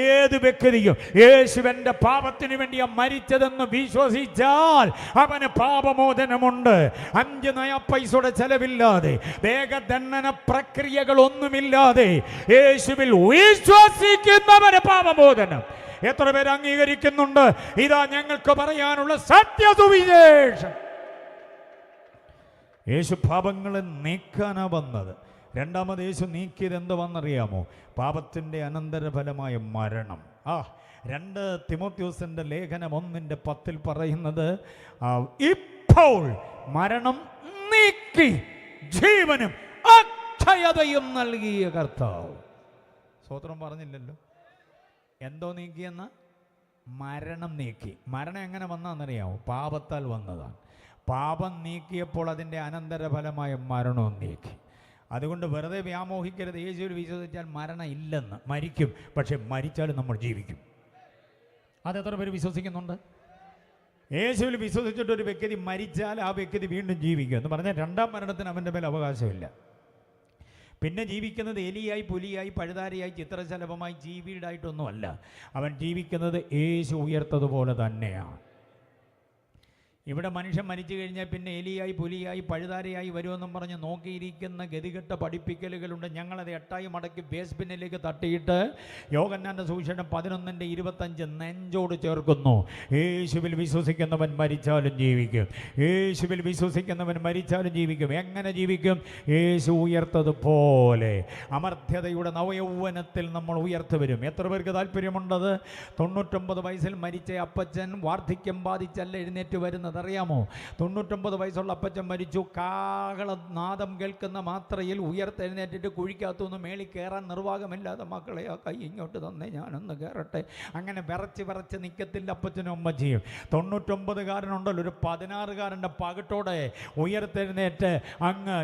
ഏത് വ്യക്തിയും യേശുവിൻ്റെ പാപത്തിന് വേണ്ടിയാ മരിച്ചതെന്ന് വിശ്വസിച്ചാൽ അവന് പാപമോചനമുണ്ട്. 5 നയ പൈസയുടെ ചെലവില്ലാതെ, ദേഹദണ്ഡന പ്രക്രിയകളൊന്നുമില്ലാതെ യേശുവിൽ വിശ്വസിക്കുന്നവന് പാപമോചനം. എത്ര പേര് അംഗീകരിക്കുന്നുണ്ട്? ഇതാ ഞങ്ങൾക്ക് പറയാനുള്ള സത്യസുവിശേഷം. യേശു പാപങ്ങളെ നീക്കാനാ വന്നത്. രണ്ടാമത് യേശു നീക്കിയത് എന്തുവെന്നറിയാമോ? പാപത്തിൻ്റെ അനന്തരഫലമായ മരണം. 2 തിമോഥെയോസിൻ്റെ ലേഖനം 1:10 പറയുന്നത്, ഇപ്പോൾ മരണം നീക്കി ജീവനും അക്ഷയതയും നൽകിയ കർത്താവ്. സ്തോത്രം പറഞ്ഞില്ലല്ലോ. എന്തോ നീക്കിയെന്ന? മരണം നീക്കി. മരണം എങ്ങനെ വന്നതെന്നറിയാമോ? പാപത്താൽ വന്നതാണ്. പാപം നീക്കിയപ്പോൾ അതിൻ്റെ അനന്തരഫലമായ മരണവും നീക്കി. അതുകൊണ്ട് വെറുതെ വ്യാമോഹിക്കരുത്. യേശുവിൽ വിശ്വസിച്ചാൽ മരണം ഇല്ലെന്ന്. മരിക്കും, പക്ഷെ മരിച്ചാലും നമ്മൾ ജീവിക്കും. അതെത്ര പേര് വിശ്വസിക്കുന്നുണ്ട്? യേശുവിൽ വിശ്വസിച്ചിട്ടൊരു വ്യക്തി മരിച്ചാൽ ആ വ്യക്തി വീണ്ടും ജീവിക്കും എന്ന് പറഞ്ഞാൽ രണ്ടാം മരണത്തിന് അവൻ്റെ മേൽ അവകാശമില്ല. പിന്നെ ജീവിക്കുന്നത് എലിയായി, പുലിയായി, പഴുതാരയായി, ചിത്രശലഭമായി, ജീവിയുടായിട്ടൊന്നുമല്ല. അവൻ ജീവിക്കുന്നത് യേശു ഉയർത്തതുപോലെ തന്നെയാണ്. ഇവിടെ മനുഷ്യൻ മരിച്ചു കഴിഞ്ഞാൽ പിന്നെ എലിയായി, പുലിയായി, പഴുതാരയായി വരുമെന്നും പറഞ്ഞ് നോക്കിയിരിക്കുന്ന ഗതികെട്ട പഠിപ്പിക്കലുകളുണ്ട്. ഞങ്ങളത് 8 മടക്കി ബേസ് പിന്നിലേക്ക് തട്ടിയിട്ട് യോഹന്നാൻ്റെ സുവിശേഷം 11:25 നെഞ്ചോട് ചേർക്കുന്നു. യേശുവിൽ വിശ്വസിക്കുന്നവൻ മരിച്ചാലും ജീവിക്കും. യേശുവിൽ വിശ്വസിക്കുന്നവൻ മരിച്ചാലും ജീവിക്കും. എങ്ങനെ ജീവിക്കും? യേശു ഉയർത്തതുപോലെ അമർത്യതയുടെ നവയൗവനത്തിൽ നമ്മൾ ഉയർത്തു വരും. എത്ര പേർക്ക് താല്പര്യമുണ്ടത്? 99 വയസ്സിൽ മരിച്ച അപ്പച്ചൻ വാർദ്ധക്യം ബാധിച്ചല്ല എഴുന്നേറ്റ് വരുന്നത്. അറിയാമോ? 99 വയസ്സുള്ള അപ്പച്ചൻ മരിച്ചു. കാഹളനാദം കേൾക്കുന്ന മാത്രയിൽ ഉയർത്തെഴുന്നേറ്റിട്ട് കുഴിക്കകത്തുനിന്ന് മേളിൽ കയറാൻ നിർവാഹമില്ലാതെ, മക്കളെ ആ കൈ ഇങ്ങോട്ട് തന്നെ ഞാനൊന്ന് കയറട്ടെ, അങ്ങനെ വിറച്ച് നിൽക്കത്തില്ല അപ്പച്ചനും അമ്മച്ചിയും. 99കാരനുണ്ടല്ലോ, ഒരു 16കാരൻ്റെ പകട്ടോടെ ഉയർത്തെഴുന്നേറ്റ് അങ്ങ്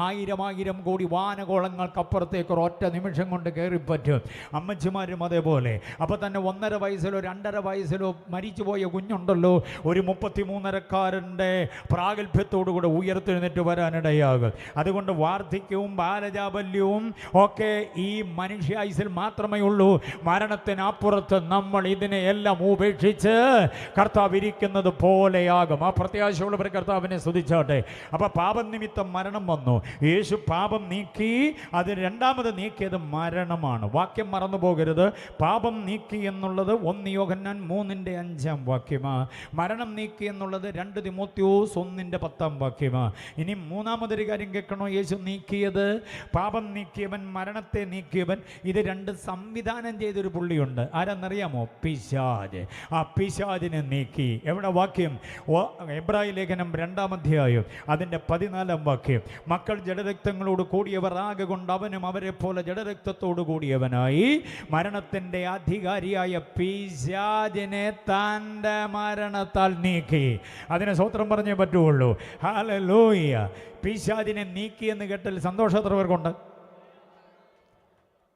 1000 കോടി വാനകോളങ്ങൾക്കപ്പുറത്തേക്ക് ഒരൊറ്റ നിമിഷം കൊണ്ട് കയറിപ്പറ്റും. അമ്മച്ചിമാരും അതേപോലെ. അപ്പോൾ തന്നെ 1.5 വയസ്സിലോ 2.5 വയസ്സിലോ മരിച്ചുപോയ കുഞ്ഞുണ്ടല്ലോ, ഒരു 33കാരൻ്റെ പ്രാഗൽഭ്യത്തോടുകൂടെ ഉയർത്തെഴുന്നേറ്റ് വരാനിടയാകും. അതുകൊണ്ട് വാർദ്ധക്യവും ബാലജാബല്യവും ഒക്കെ ഈ മനുഷ്യായുസിൽ മാത്രമേ ഉള്ളൂ. മരണത്തിനപ്പുറത്ത് നമ്മൾ ഇതിനെ എല്ലാം ഉപേക്ഷിച്ച് കർത്താവ് ഇരിക്കുന്നത് പോലെയാകും. ആ പ്രത്യാശയുള്ളവർ കർത്താവിനെ സ്തുതിച്ചാട്ടെ. അപ്പോൾ പാപം നിമിത്തം മരണം വന്നു. യേശു പാപം നീക്കി. അത് രണ്ടാമത് നീക്കിയത് മരണമാണ്. വാക്യം മറന്നു പോകരുത്. പാപം നീക്കി എന്നുള്ളത് 1 യോഹന്നാൻ 3:5 വാക്യമാണ്. മരണം നീക്കി എന്നുള്ളത് 2 തിമോഥെയോസ് 1:10 വാക്യമാണ്. ഇനി മൂന്നാമതൊരു കാര്യം കേൾക്കണോ? യേശു നീക്കിയത്, പാപം നീക്കിയവൻ, മരണത്തെ നീക്കിയവൻ, ഇത് 2 സംവിധാനം ചെയ്തൊരു പുള്ളിയുണ്ട്. ആരാന്നറിയാമോ? പിശാച്. ആ പിശാചിനെ നീക്കി. എവിടെ വാക്യം? എബ്രായ ലേഖനം 2-ാം അധ്യായം അതിൻ്റെ 14-ാം വാക്യം. മക്കൾ ജഡരക്തങ്ങളോട് കൂടിയവർ ആകെ കൊണ്ട് അവനും അവരെ പോലെ ജഡരക്തത്തോടു കൂടിയവനായി മരണത്തിൻ്റെ അധികാരിയായ പിശാചിനെ തൻ്റെ മരണത്താൽ നീക്കി. അതിനെ സ്തോത്രം പറഞ്ഞേ പറ്റുള്ളൂ. ഹല്ലേലൂയ. പിശാചിനെ നീക്കി എന്ന് കേട്ടാൽ സന്തോഷത്രവർക്കുണ്ട്.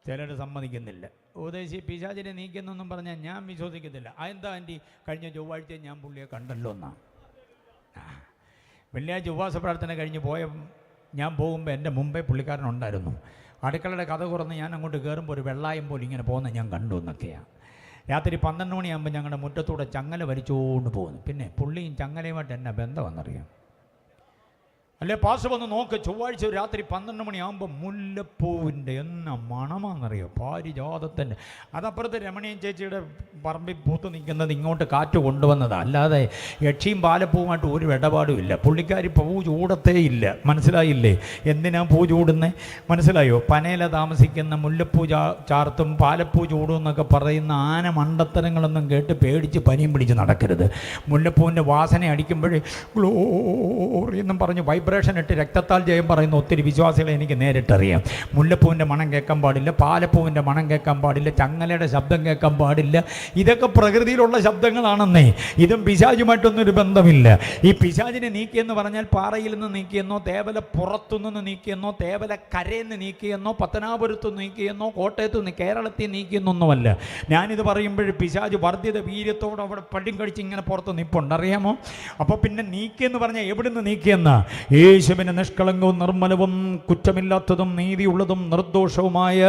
ചിലർ സമ്മതിക്കുന്നില്ല. ഉപദേശി പിശാചിനെ നീക്കിയെന്നൊന്നും പറഞ്ഞാൽ ഞാൻ വിശ്വസിക്കത്തില്ല. അതെന്താ ആൻറ്റി? കഴിഞ്ഞ ചൊവ്വാഴ്ച ഞാൻ പുള്ളിയെ കണ്ടല്ലോ എന്നാണ്. വെള്ളിയാഴ്ച ഉപവാസ പ്രാർത്ഥന കഴിഞ്ഞ് ഞാൻ പോകുമ്പോൾ എൻ്റെ മുമ്പേ പുള്ളിക്കാരനുണ്ടായിരുന്നു. അടുക്കളയുടെ കഥ തുറന്ന് ഞാൻ അങ്ങോട്ട് കയറുമ്പോൾ ഒരു വെള്ളായം പോലെ ഇങ്ങനെ പോകുന്ന ഞാൻ കണ്ടു എന്നൊക്കെയാണ്. രാത്രി 12 മണിയാകുമ്പോൾ ഞങ്ങളുടെ മുറ്റത്തൂടെ ചങ്ങല വലിച്ചുകൊണ്ട് പോകുന്നു. പിന്നെ പുള്ളിയും ചങ്ങലയുമായിട്ട് എന്നാ ബന്ധമെന്നറിയാം? അല്ലേ പാസ് വന്ന് നോക്ക്. ചൊവ്വാഴ്ച രാത്രി 12 മണിയാകുമ്പോൾ മുല്ലപ്പൂവിൻ്റെ എന്ന മണമാണെന്നറിയോ? പാരിജാതത്തിൻ്റെ. അതപ്പുറത്ത് രമണീയൻ ചേച്ചിയുടെ പറമ്പിൽ പൂത്ത് നിൽക്കുന്നത് ഇങ്ങോട്ട് കാറ്റ് കൊണ്ടുവന്നതാണ്. അല്ലാതെ യക്ഷിയും പാലപ്പൂവുമായിട്ട് ഒരു ഇടപാടും ഇല്ല. പുള്ളിക്കാരി പൂ ചൂടത്തേ ഇല്ല. മനസ്സിലായില്ലേ? എന്തിനാ പൂ ചൂടുന്നത്? മനസ്സിലായോ? പനയില താമസിക്കുന്ന മുല്ലപ്പൂ ചാർത്തും പാലപ്പൂ ചൂടും എന്നൊക്കെ പറയുന്ന ആന മണ്ടത്തരങ്ങളൊന്നും കേട്ട് പേടിച്ച് പനിയും പിടിച്ച് നടക്കരുത്. മുല്ലപ്പൂവിൻ്റെ വാസന അടിക്കുമ്പോഴേ ഗ്ലോറി എന്നും പറഞ്ഞ് വൈബ്രേഷൻ ഇട്ട് രക്തത്താൽ ജയം പറയുന്ന ഒത്തിരി വിശ്വാസികളെ എനിക്ക് നേരിട്ടറിയാം. മുല്ലപ്പൂവിൻ്റെ മണം കേൾക്കാൻ പാടില്ല, പാലപ്പൂവിൻ്റെ മണം കേൾക്കാൻ പാടില്ല, ചങ്ങലയുടെ ശബ്ദം കേൾക്കാൻ പാടില്ല. ഇതൊക്കെ പ്രകൃതിയിലുള്ള ശബ്ദങ്ങളാണെന്നേ. ഇതും പിശാചുമായിട്ടൊന്നൊരു ബന്ധമില്ല. ഈ പിശാചിനെ നീക്കിയെന്ന് പറഞ്ഞാൽ പാറയിൽ നിന്ന് നീക്കിയെന്നോ, തേവല പുറത്തുനിന്ന് നീക്കിയെന്നോ, തേവല കരയിൽ നിന്ന് നീക്കിയെന്നോ, പത്തനാപുരത്ത് നീക്കിയെന്നോ, കോട്ടയത്ത് നിന്ന് കേരളത്തിൽ നീക്കിയെന്നൊന്നുമല്ല. ഞാനിത് പറയുമ്പോൾ പിശാച് വർദ്ധിത വീര്യത്തോടെ അവിടെ പടിയും കഴിച്ച് ഇങ്ങനെ പുറത്ത് നിൽപ്പുണ്ട്. അറിയാമോ? അപ്പോൾ പിന്നെ നീക്കിയെന്ന് പറഞ്ഞാൽ എവിടുന്ന് നീക്കിയെന്നാ? യേശുവിന് നിഷ്കളങ്കവും നിർമ്മലവും കുറ്റമില്ലാത്തതും നീതിയുള്ളതും നിർദോഷവുമായ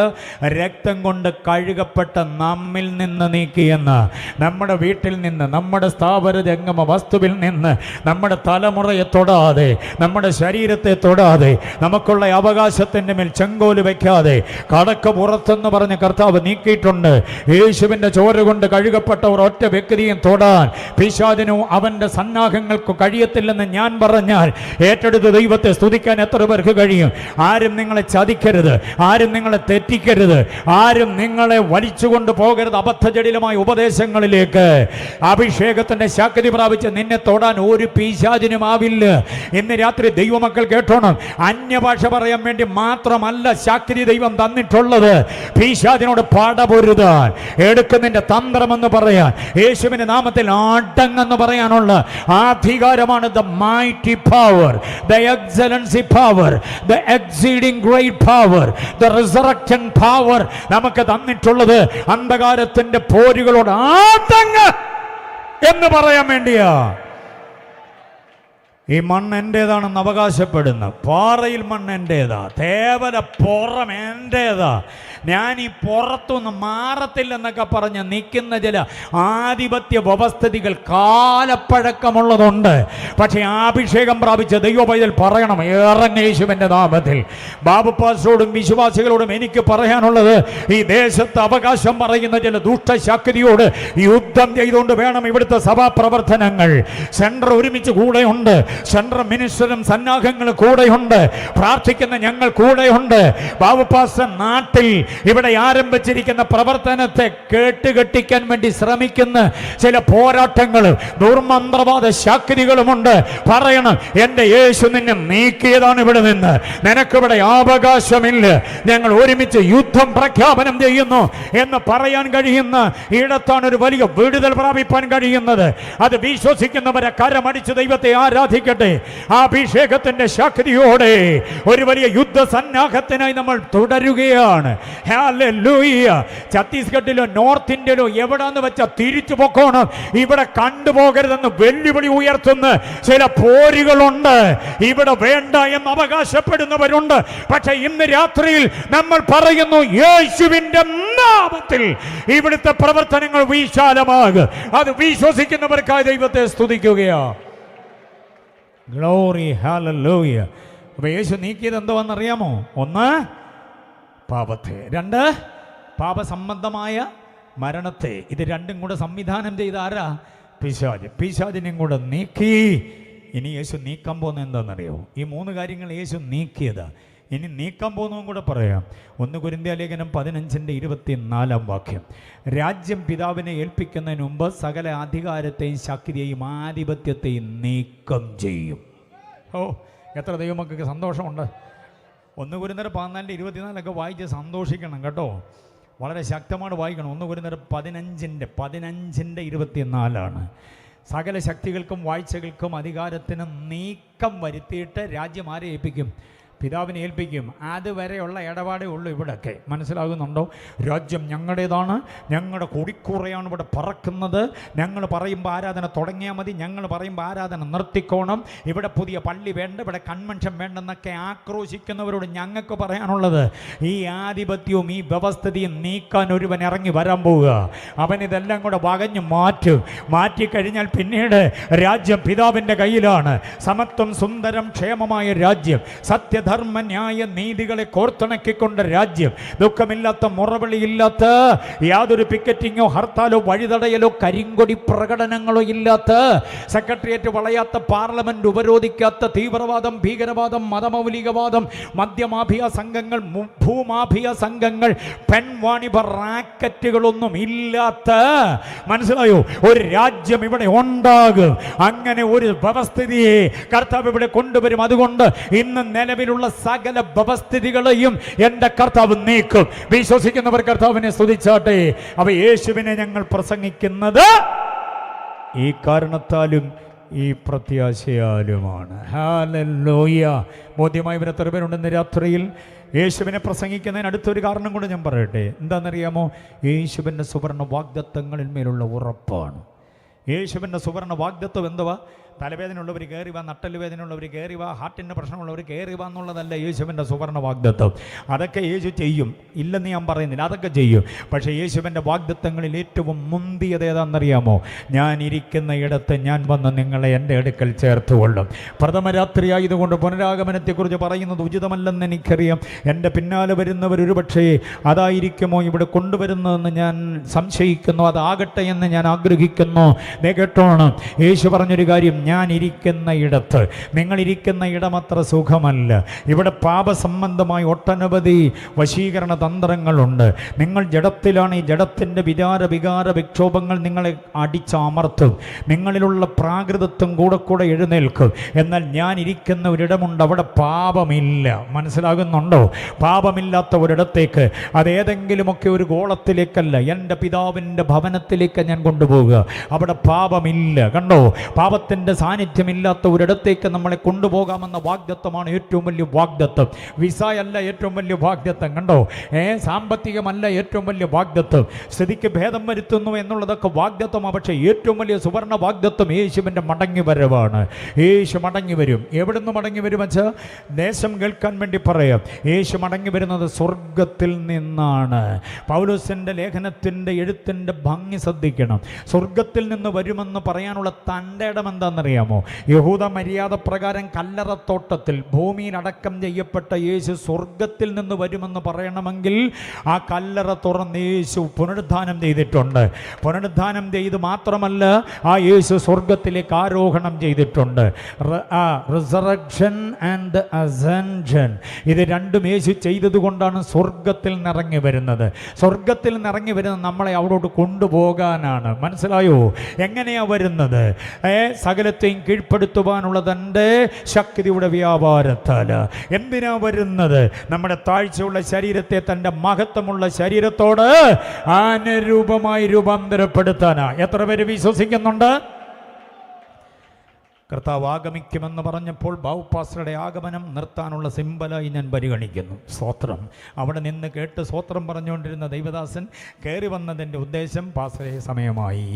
രക്തം കൊണ്ട് കഴുകപ്പെട്ട നമ്മിൽ നിന്ന് നീക്കിയെന്ന്, നമ്മുടെ വീട്ടിൽ നിന്ന്, നമ്മുടെ സ്ഥാപന ജംഗമ വസ്തുവിൽ നിന്ന്, നമ്മുടെ തലമുറയെ തൊടാതെ, നമ്മുടെ ശരീരത്തെ തൊടാതെ, നമുക്കുള്ള അവകാശത്തിൻ്റെ മേൽ ചെങ്കോല് വയ്ക്കാതെ കടക്ക് പുറത്തെന്ന് പറഞ്ഞ് കർത്താവ് നീക്കിയിട്ടുണ്ട്. യേശുവിൻ്റെ ചോര കൊണ്ട് കഴുകപ്പെട്ടവർ ഒറ്റ വ്യക്തിയും തൊടാൻ പിശാചിനും അവൻ്റെ സന്നാഹങ്ങൾക്ക് കഴിയത്തില്ലെന്ന് ഞാൻ പറഞ്ഞാൽ ഏറ്റെടുത്ത് ദൈവത്തെ സ്തുതിക്കാൻ എത്ര പേർക്ക് കഴിയും? ആരും നിങ്ങളെ ചതിക്കരുത്, ആരും നിങ്ങളെ തെറ്റിക്കരുത്, ആരും നിങ്ങളെ വലിച്ചുകൊണ്ട് പോകരുത് അബദ്ധജടിലമായ ഉപദേശങ്ങളിലേക്ക്. അഭിഷേകത്തിന്റെ ശക്തി പ്രാപിച്ച് നിന്നെ തൊടാൻ ഒരു പിശാചിനും ആവില്ല. ഇന്ന് രാത്രി ദൈവമക്കൾ കേട്ടോണം, അന്യഭാഷ പറയാൻ വേണ്ടി മാത്രമല്ല ശക്തി ദൈവം തന്നിട്ടുള്ളത്, പിശാചിനോട് പടപൊരുതാൻ, എടുക്കുന്നതിന്റെ തന്ത്രമെന്ന് പറയാൻ, യേശുവിന്റെ നാമത്തിൽ അടങ്ങെന്ന് പറയാനുള്ള അധികാരമാണ് the mighty power, the excellency power, the exceeding great power, the resurrection power നമുക്ക് തന്നിട്ടുള്ളത്. അന്ധകാരത്തിന്റെ പോരുകളോട് അടങ്ങ് എന്ന് പറയാൻ വേണ്ടിയാ. ഈ മണ്ണ് എൻ്റേതാണെന്ന് അവകാശപ്പെടുന്ന, പാറയിൽ മണ്ണ് എൻ്റേതാ, തേവല പുറം എൻ്റേതാ, ഞാൻ ഈ പുറത്തൊന്ന് മാറത്തില്ലെന്നൊക്കെ പറഞ്ഞ് നിൽക്കുന്ന ചില ആധിപത്യ വ്യവസ്ഥിതികൾ കാലപ്പഴക്കമുള്ളതുണ്ട്. പക്ഷേ അഭിഷേകം പ്രാപിച്ച ദൈവപൈതൽ പറയണം, ഇറങ്ങ യേശുവിൻ്റെ നാമത്തിൽ. ബാബുപ്പാസോടും വിശ്വാസികളോടും എനിക്ക് പറയാനുള്ളത്, ഈ ദേശത്ത് അവകാശം പറയുന്ന ചില ദുഷ്ടശക്തിയോട് യുദ്ധം ചെയ്തുകൊണ്ട് വേണം ഇവിടുത്തെ സഭാപ്രവർത്തനങ്ങൾ. സെൻട്രൽ ഒരുമിച്ച് കൂടെയുണ്ട്, സെൻട്രൽ മിനിസ്റ്ററും സന്നാഹങ്ങളും കൂടെയുണ്ട്, പ്രാർത്ഥിക്കുന്ന ഞങ്ങൾ കൂടെയുണ്ട്. ബാബുപ്പാസ നാട്ടിൽ ഇവിടെ ആരംഭിച്ചിരിക്കുന്ന പ്രവർത്തനത്തെ കേട്ടുകെട്ടിക്കാൻ വേണ്ടി ശ്രമിക്കുന്ന ചില പോരാട്ടങ്ങളും ദുർമന്ത്രവാദ ശക്തികളുമുണ്ട്. പറയണം, എൻ്റെ യേശു നിന്നെ നീക്കിയതാണ് ഇവിടെ നിന്ന്, നിനക്കിവിടെ അവകാശമില്ല, ഞങ്ങൾ ഒരുമിച്ച് യുദ്ധം പ്രഖ്യാപനം ചെയ്യുന്നു എന്ന് പറയാൻ കഴിയുന്ന ഇടത്താണ് ഒരു വലിയ വിടുതൽ പ്രാപിപ്പാൻ കഴിയുന്നത്. അത് വിശ്വസിക്കുന്നവരെ കരമടിച്ച് ദൈവത്തെ ആരാധിക്കട്ടെ. ആ അഭിഷേകത്തിന്റെ ശക്തിയോടെ ഒരു വലിയ യുദ്ധ സന്നാഹത്തിനായി നമ്മൾ തുടരുകയാണ്. ഹല്ലേലൂയ. ഛത്തീസ്ഗഡിലോ നോർത്ത് ഇന്ത്യയിലോ എവിടാന്ന് വെച്ചാൽ തിരിച്ചു പൊക്കോണം, ഇവിടെ കണ്ടുപോകരുതെന്ന് വെല്ലുവിളി ഉയർത്തുന്ന ചില പോരുകളുണ്ട്. ഇവിടെ വേണ്ട എന്ന് അവകാശപ്പെടുന്നവരുണ്ട്. പക്ഷെ ഇന്ന് രാത്രിയിൽ നമ്മൾ പറയുന്നു, യേശുവിന്റെ നാമത്തിൽ ഇവിടുത്തെ പ്രവർത്തനങ്ങൾ വിശാലമാകും. അത് വിശ്വസിക്കുന്നവർക്കായി ദൈവത്തെ സ്തുതിക്കുകയാണ്. Glory, hallelujah. അപ്പോൾ യേശു നീക്കിയത് എന്തുവാണെന്നറിയാമോ? ഒന്ന്, പാപത്തെ; രണ്ട്, പാപസംബന്ധമായ മരണത്തെ. ഇത് രണ്ടും കൂടെ സംവിധാനം ചെയ്ത ആരാ? പിശാച്. പിശാചിനെയും കൂടെ നീക്കി. ഇനി യേശു നീക്കാൻ പോകുന്നത് എന്താണെന്നറിയോ? ഈ മൂന്ന് കാര്യങ്ങൾ യേശു നീക്കിയതാ. ഇനി നീക്കാൻ പോകുന്നതും കൂടെ പറയാം. 1 കൊരിന്ത്യർ ലേഖനം 15:24 രാജ്യം പിതാവിനെ ഏൽപ്പിക്കുന്നതിന് മുമ്പ് സകല അധികാരത്തെയും ശക്തിയെയും ആധിപത്യത്തെയും നീക്കം ചെയ്യും. ഓ, എത്ര ദൈവമക്കൾക്ക് സന്തോഷമുണ്ട്. 1 കൊരിന്ത്യർ 14:24 വായിച്ച് സന്തോഷിക്കണം കേട്ടോ. വളരെ ശക്തമാണ് വായിക്കണം. 1 കൊരിന്ത്യർ 15:24 സകല ശക്തികൾക്കും വാഴ്ചകൾക്കും അധികാരത്തിനും നീക്കം വരുത്തിയിട്ട് രാജ്യം ആരെ ഏൽപ്പിക്കും? പിതാവിനെ ഏൽപ്പിക്കും. അതുവരെയുള്ള ഇടപാടേ ഉള്ളൂ ഇവിടെയൊക്കെ. മനസ്സിലാകുന്നുണ്ടോ? രാജ്യം ഞങ്ങളുടേതാണ്, ഞങ്ങളുടെ കൊടിക്കൂറയാണ് ഇവിടെ പറക്കുന്നത്. ഞങ്ങൾ പറയുമ്പോൾ ആരാധന തുടങ്ങിയാൽ മതി, ഞങ്ങൾ പറയുമ്പോൾ ആരാധന നിർത്തിക്കോണം, ഇവിടെ പുതിയ പള്ളി വേണ്ട, ഇവിടെ കൺവെൻഷൻ വേണ്ടെന്നൊക്കെ ആക്രോശിക്കുന്നവരോട് ഞങ്ങൾക്ക് പറയാനുള്ളത്, ഈ ആധിപത്യവും ഈ വ്യവസ്ഥിതിയും നീക്കാൻ ഒരുവൻ ഇറങ്ങി വരാൻ പോവുക. അവൻ ഇതെല്ലാം കൂടെ വകഞ്ഞു മാറ്റിക്കഴിഞ്ഞാൽ പിന്നീട് രാജ്യം പിതാവിൻ്റെ കയ്യിലാണ്. സമത്വം, സുന്ദരം, ക്ഷേമമായ രാജ്യം, സത്യധർമ്മ, ന്യായ, നീതികളെ കോർത്തിണക്കിക്കൊണ്ട് രാജ്യം, ദുഃഖമില്ലാത്ത, മുറവിളിയില്ലാത്ത, യാതൊരു പിക്കറ്റിങ്ങോ ഹർത്താലോ വഴിതടയലോ കരിങ്കൊടി പ്രകടനങ്ങളോ ഇല്ലാത്ത, സെക്രട്ടേറിയറ്റ് വളയാത്ത, പാർലമെന്റ് ഉപരോധിക്കാത്ത, തീവ്രവാദം, ഭീകരവാദം, മതമൗലികവാദം, മദ്യമാഫിയ സംഘങ്ങൾ, ഭൂമാഫിയ സംഘങ്ങൾ, പെൺവാണിഭ റാക്കറ്റുകളൊന്നും ഇല്ലാത്ത, മനസ്സിലായോ, ഒരു രാജ്യം ഇവിടെ ഉണ്ടാകും. അങ്ങനെ ഒരു വ്യവസ്ഥിതിയെ കർത്താവ് ഇവിടെ കൊണ്ടുവരും. അതുകൊണ്ട് ഇന്ന് നിലവിലുള്ള സകല വ്യവസ്ഥിതികളെയും എൻ്റെ കർത്താവ് നീക്കും. വിശ്വസിക്കുന്നവർ കർത്താവിനെ സ്തുതിച്ചാട്ടെ. അവ യേശുവിനെ ഞങ്ങൾ പ്രസംഗിക്കുന്നത് ഈ കാരണത്താലും ഈ പ്രത്യാശയാലുമാണ്. ഹല്ലേലൂയ. ബോധ്യമായി ഇവരെ എത്ര പേരുണ്ടെന്ന് രാത്രിയിൽ യേശുവിനെ പ്രസംഗിക്കുന്നതിന് അടുത്തൊരു കാരണം കൂടെ ഞാൻ പറയട്ടെ. എന്താണെന്നറിയാമോ? യേശുവിൻ്റെ സുവർണ്ണ വാഗ്ദത്തങ്ങളിൽ മേലുള്ള ഉറപ്പാണ്. യേശുവിൻ്റെ സുവർണ്ണ വാഗ്ദത്വം എന്തുവാ? തലവേദനയുള്ളവർ കയറി വാ, നട്ടല് വേദനയുള്ളവർ കയറി വാ, ഹാർട്ടിൻ്റെ പ്രശ്നമുള്ളവർ കയറി വാ എന്നുള്ളതല്ല യേശുവിൻ്റെ സുവർണ്ണ വാഗ്ദത്തം. അതൊക്കെ യേശു ചെയ്യും, ഇല്ലെന്ന് ഞാൻ പറയുന്നില്ല, അതൊക്കെ ചെയ്യും. പക്ഷേ യേശുവിൻ്റെ വാഗ്ദത്തങ്ങളിൽ ഏറ്റവും മുന്തിയത് ഏതാണെന്നറിയാമോ? ഞാൻ ഇരിക്കുന്ന ഇടത്ത് ഞാൻ വന്ന് നിങ്ങളെ എൻ്റെ അടുക്കൽ ചേർത്തുകൊള്ളും. പ്രഥമ രാത്രി ആയതുകൊണ്ട് പുനരാഗമനത്തെക്കുറിച്ച് പറയുന്നത് ഉചിതമല്ലെന്ന് എനിക്കറിയാം. എൻ്റെ പിന്നാലെ വരുന്നവർ ഒരുപക്ഷേ അതായിരിക്കുമോ ഇവിടെ കൊണ്ടുവരുന്നതെന്ന് ഞാൻ സംശയിക്കുന്നു. അതാകട്ടെ എന്ന് ഞാൻ ആഗ്രഹിക്കുന്നു. കേട്ടോണം, യേശു പറഞ്ഞൊരു കാര്യം, ഞാൻ ഇരിക്കുന്ന ഇടത്ത്, നിങ്ങളിരിക്കുന്ന ഇടമത്ര സുഖമല്ല. ഇവിടെ പാപസംബന്ധമായി ഒട്ടനവധി വശീകരണ തന്ത്രങ്ങളുണ്ട്. നിങ്ങൾ ജഡത്തിലാണ്. ഈ ജഡത്തിൻ്റെ വികാര വിക്ഷോഭങ്ങൾ നിങ്ങളെ അടിച്ചമർത്തും. നിങ്ങളിലുള്ള പ്രാകൃതത്വം കൂടെ എഴുന്നേൽക്കും. എന്നാൽ ഞാൻ ഇരിക്കുന്ന ഒരിടമുണ്ട്, അവിടെ പാപമില്ല. മനസ്സിലാകുന്നുണ്ടോ? പാപമില്ലാത്ത ഒരിടത്തേക്ക്, അതേതെങ്കിലുമൊക്കെ ഒരു ഗോളത്തിലേക്കല്ല, എൻ്റെ പിതാവിൻ്റെ ഭവനത്തിലേക്ക് ഞാൻ കൊണ്ടുപോകുക. അവിടെ പാപമില്ല. കണ്ടോ? പാപത്തിൻ്റെ സാന്നിധ്യമില്ലാത്ത ഒരിടത്തേക്ക് നമ്മളെ കൊണ്ടുപോകാമെന്ന വാഗ്ദത്തമാണ് ഏറ്റവും വലിയ വാഗ്ദത്തം. വിസയല്ല ഏറ്റവും വലിയ വാഗ്ദത്തം. കണ്ടോ? സാമ്പത്തികമല്ല ഏറ്റവും വലിയ വാഗ്ദത്തം. സ്ഥിതിക്ക് ഭേദം വരുത്തുന്നു എന്നുള്ളതൊക്കെ വാഗ്ദത്തമാണ്. പക്ഷേ ഏറ്റവും വലിയ സുവർണ്ണ വാഗ്ദത്തം യേശുവിൻ്റെ മടങ്ങി വരവാണ്. യേശു മടങ്ങി വരും. എവിടുന്ന് മടങ്ങി വരും വെച്ചാൽ ദേശം കേൾക്കാൻ വേണ്ടി പറയാം. യേശു മടങ്ങി വരുന്നത് സ്വർഗത്തിൽ നിന്നാണ്. പൗലോസിൻ്റെ ലേഖനത്തിൻ്റെ എഴുത്തിൻ്റെ ഭംഗി ശ്രദ്ധിക്കണം. സ്വർഗത്തിൽ നിന്ന് വരുമെന്ന് പറയാനുള്ള തൻ്റെ ഇടം എന്താണെന്നറിയാമോ? യഹൂദ മര്യാദ പ്രകാരം കല്ലറത്തോട്ടത്തിൽ ഭൂമിയിൽ അടക്കം ചെയ്യപ്പെട്ട യേശു സ്വർഗത്തിൽ നിന്ന് വരുമെന്ന് പറയണമെങ്കിൽ ആ കല്ലറ തുറന്ന് യേശു പുനരുദ്ധാനം ചെയ്തിട്ടുണ്ട്. പുനരുദ്ധാനം ചെയ്ത് മാത്രമല്ല, ആ യേശു സ്വർഗത്തിലേക്ക് ആരോഹണം ചെയ്തിട്ടുണ്ട്. റിസറക്ഷൻ ആൻഡ് അസെൻഷൻ, ഇത് രണ്ടും യേശു ചെയ്തതുകൊണ്ടാണ് സ്വർഗത്തിൽ നിറങ്ങി വരുന്നത്. സ്വർഗത്തിൽ നിറങ്ങി വരുന്നത് നമ്മളെ അവിടോട്ട് കൊണ്ടുപോകാനാണ്. മനസ്സിലായോ? എങ്ങനെയാ വരുന്നത്? സകലത്തെയും കീഴ്പ്പെടുത്തുവാനുള്ള തൻ്റെ ശക്തിയുടെ വ്യാപാരത്താൽ. എന്തിനാ വരുന്നത്? നമ്മുടെ താഴ്ചയുള്ള ശരീരത്തെ തൻ്റെ മഹത്വമുള്ള ശരീരത്തോട് അനുരൂപമായി രൂപാന്തരപ്പെടുത്താനാ. എത്ര പേര് വിശ്വസിക്കുന്നുണ്ട്? കർത്താവ് ആഗമിക്കുമെന്ന് പറഞ്ഞപ്പോൾ ബാവുപ്പാസ്റ്ററുടെ ആഗമനം നിർത്താനുള്ള സിമ്പലായി ഞാൻ പരിഗണിക്കുന്നു. സ്തോത്രം. അവിടെ നിന്ന് കേട്ട് സ്തോത്രം പറഞ്ഞുകൊണ്ടിരുന്ന ദൈവദാസൻ കയറി വന്നതിൻ്റെ ഉദ്ദേശം പാസ്റ്ററെ സമയമായി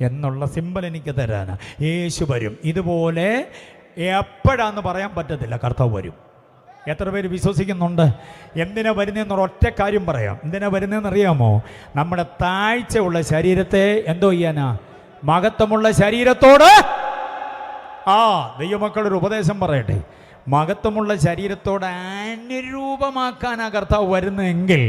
എന്നുള്ള സിമ്പൽ എനിക്ക് തരാനാണ്. യേശു വരും. ഇതുപോലെ എപ്പോഴാന്ന് പറയാൻ പറ്റത്തില്ല. കർത്താവ് വരും. എത്ര പേര് വിശ്വസിക്കുന്നുണ്ട്? എന്തിനാ വരുന്നതെന്നൊരു ഒറ്റ കാര്യം പറയാം. എന്തിനാ വരുന്നതെന്ന് അറിയാമോ? നമ്മുടെ താഴ്ചയുള്ള ശരീരത്തെ എന്തോ ചെയ്യാനാ? മഹത്വമുള്ള ശരീരത്തോട് ദൈവമക്കളൊരു ഉപദേശം പറയട്ടെ. മഹത്വമുള്ള ശരീരത്തോട് അനുരൂപമാക്കാനാ കർത്താവ് വരുന്നതെങ്കിൽ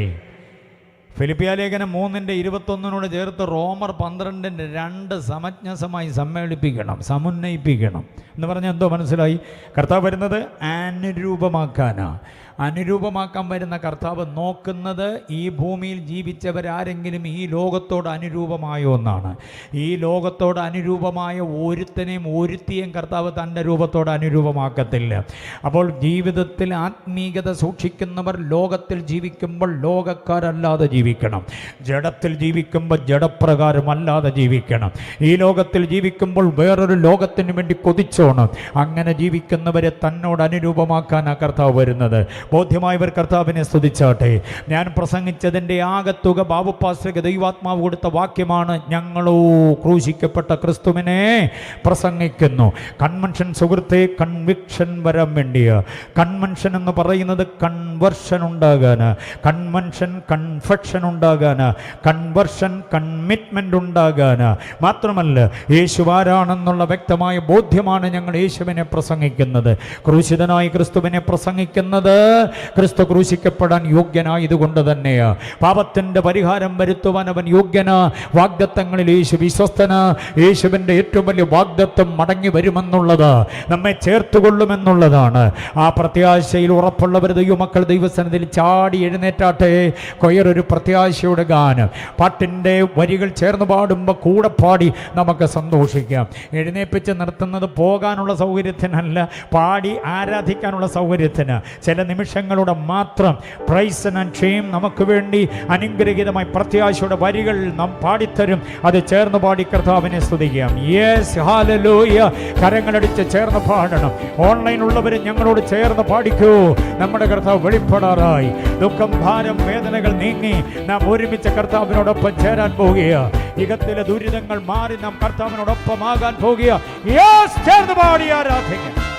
ഫിലിപ്പിയ ലേഖനം 3:21 ചേർത്ത് റോമർ 12:2 സമഞ്ജസമായി സമ്മേളിപ്പിക്കണം, സമുന്നയിപ്പിക്കണം. എന്ന് പറഞ്ഞാൽ എന്തോ മനസ്സിലായി? കർത്താവ് വരുന്നത് അനുരൂപമാക്കാനാ. അനുരൂപമാക്കാൻ വരുന്ന കർത്താവ് നോക്കുന്നത് ഈ ഭൂമിയിൽ ജീവിച്ചവരാരെങ്കിലും ഈ ലോകത്തോട് അനുരൂപമായോ എന്നാണ്. ഈ ലോകത്തോട് അനുരൂപമായ ഒരുത്തനെയും ഒരുത്തിയെയും കർത്താവ് തൻ്റെ രൂപത്തോട് അനുരൂപമാക്കത്തില്ല. അപ്പോൾ ജീവിതത്തിൽ ആത്മീയത സൂക്ഷിക്കുന്നവർ ലോകത്തിൽ ജീവിക്കുമ്പോൾ ലോകക്കാരല്ലാതെ ജീവിക്കണം. ജഡത്തിൽ ജീവിക്കുമ്പോൾ ജഡപ്രകാരമല്ലാതെ ജീവിക്കണം. ഈ ലോകത്തിൽ ജീവിക്കുമ്പോൾ വേറൊരു ലോകത്തിന് വേണ്ടി കൊതിച്ചോണം. അങ്ങനെ ജീവിക്കുന്നവരെ തന്നോട് അനുരൂപമാക്കാനാണ് കർത്താവ് വരുന്നത്. ബോധ്യമായവർ കർത്താവിനെ സ്തുതിച്ചാട്ടെ. ഞാൻ പ്രസംഗിച്ചതിൻ്റെ ആകത്തുക ബാബുപ്പാസ്റ്റർക്ക് ദൈവാത്മാവ് കൊടുത്ത വാക്യമാണ്. ഞങ്ങളോ ക്രൂശിക്കപ്പെട്ട ക്രിസ്തുവിനെ പ്രസംഗിക്കുന്നു. കൺവെൻഷൻ സുഹൃത്തെ, കൺവിക്ഷൻ വരാൻ വേണ്ടിയ. കൺവെൻഷൻ എന്ന് പറയുന്നത് കൺവെർഷൻ ഉണ്ടാകാൻ, കൺവെൻഷൻ കൺഫെക്ഷൻ ഉണ്ടാകാൻ, കൺവെർഷൻ കമ്മിറ്റ്മെൻ്റ് ഉണ്ടാകാൻ. മാത്രമല്ല യേശുവാരാണെന്നുള്ള വ്യക്തമായ ബോധ്യമാണ് ഞങ്ങൾ യേശുവിനെ പ്രസംഗിക്കുന്നത്. ക്രൂശിതനായ ക്രിസ്തുവിനെ പ്രസംഗിക്കുന്നത് ക്രിസ്തു ക്രൂശിക്കപ്പെടാൻ യോഗ്യനായതുകൊണ്ട് തന്നെയാ. പാപത്തിന്റെ പരിഹാരം വരുത്തുവാൻ അവൻ യോഗ്യനാ. വാഗ്ദത്തങ്ങളിൽ യേശു വിശ്വസ്തനാ. യേശുവിൻ്റെ ഏറ്റവും വലിയ വാഗ്ദത്തം മടങ്ങി വരുമെന്നുള്ളത്, നമ്മെ ചേർത്തുകൊള്ളുമെന്നുള്ളതാണ്. ആ പ്രത്യാശയിൽ ഉറപ്പുള്ളവർ ദൈവമക്കൾ ദൈവസന്നിധിയിൽ ചാടി എഴുന്നേറ്റാട്ടെ. കൊയറൊരു പ്രത്യാശയുടെ ഗാനം, പാട്ടിൻ്റെ വരികൾ ചേർന്ന് പാടുമ്പോൾ കൂടെ പാടി നമുക്ക് സന്തോഷിക്കാം. എഴുന്നേപ്പിച്ച് നിർത്തുന്നത് പോകാനുള്ള സൗകര്യത്തിനല്ല, പാടി ആരാധിക്കാനുള്ള സൗകര്യത്തിന്. ചില നിമിഷങ്ങളുടെ മാത്രം പ്രൈസ് ആൻഡ് ഷെയിം നമുക്ക് വേണ്ടി അനുഗ്രഹീതമായി പ്രത്യാശയുടെ വരികൾ നാം പാടിത്തരും. അത് ചേർന്ന് പാടി കർത്താവിനെ സ്തുതിക്കാം. Yes, hallelujah. കരങ്ങളടിച്ച് ചേർന്ന് പാടണം. ഓൺലൈനുള്ളവർ ഞങ്ങളോട് ചേർന്ന് പാടിക്കൂ. നമ്മുടെ കർത്താവ് വെളിപ്പെടാറായി. ദുഃഖം, ഭാരം, വേദനകൾ നീങ്ങി നാം ഒരുമിച്ച് കർത്താവിനോടൊപ്പം ചേരാൻ പോവുകയാണ്. യുഗത്തിലെ ദുരിതങ്ങൾ മാറി നാം കർത്താവിനോടൊപ്പമാകാൻ പോകുക. യെസ്, ചേർന്ന് പാടി ആരാധിക്കാം.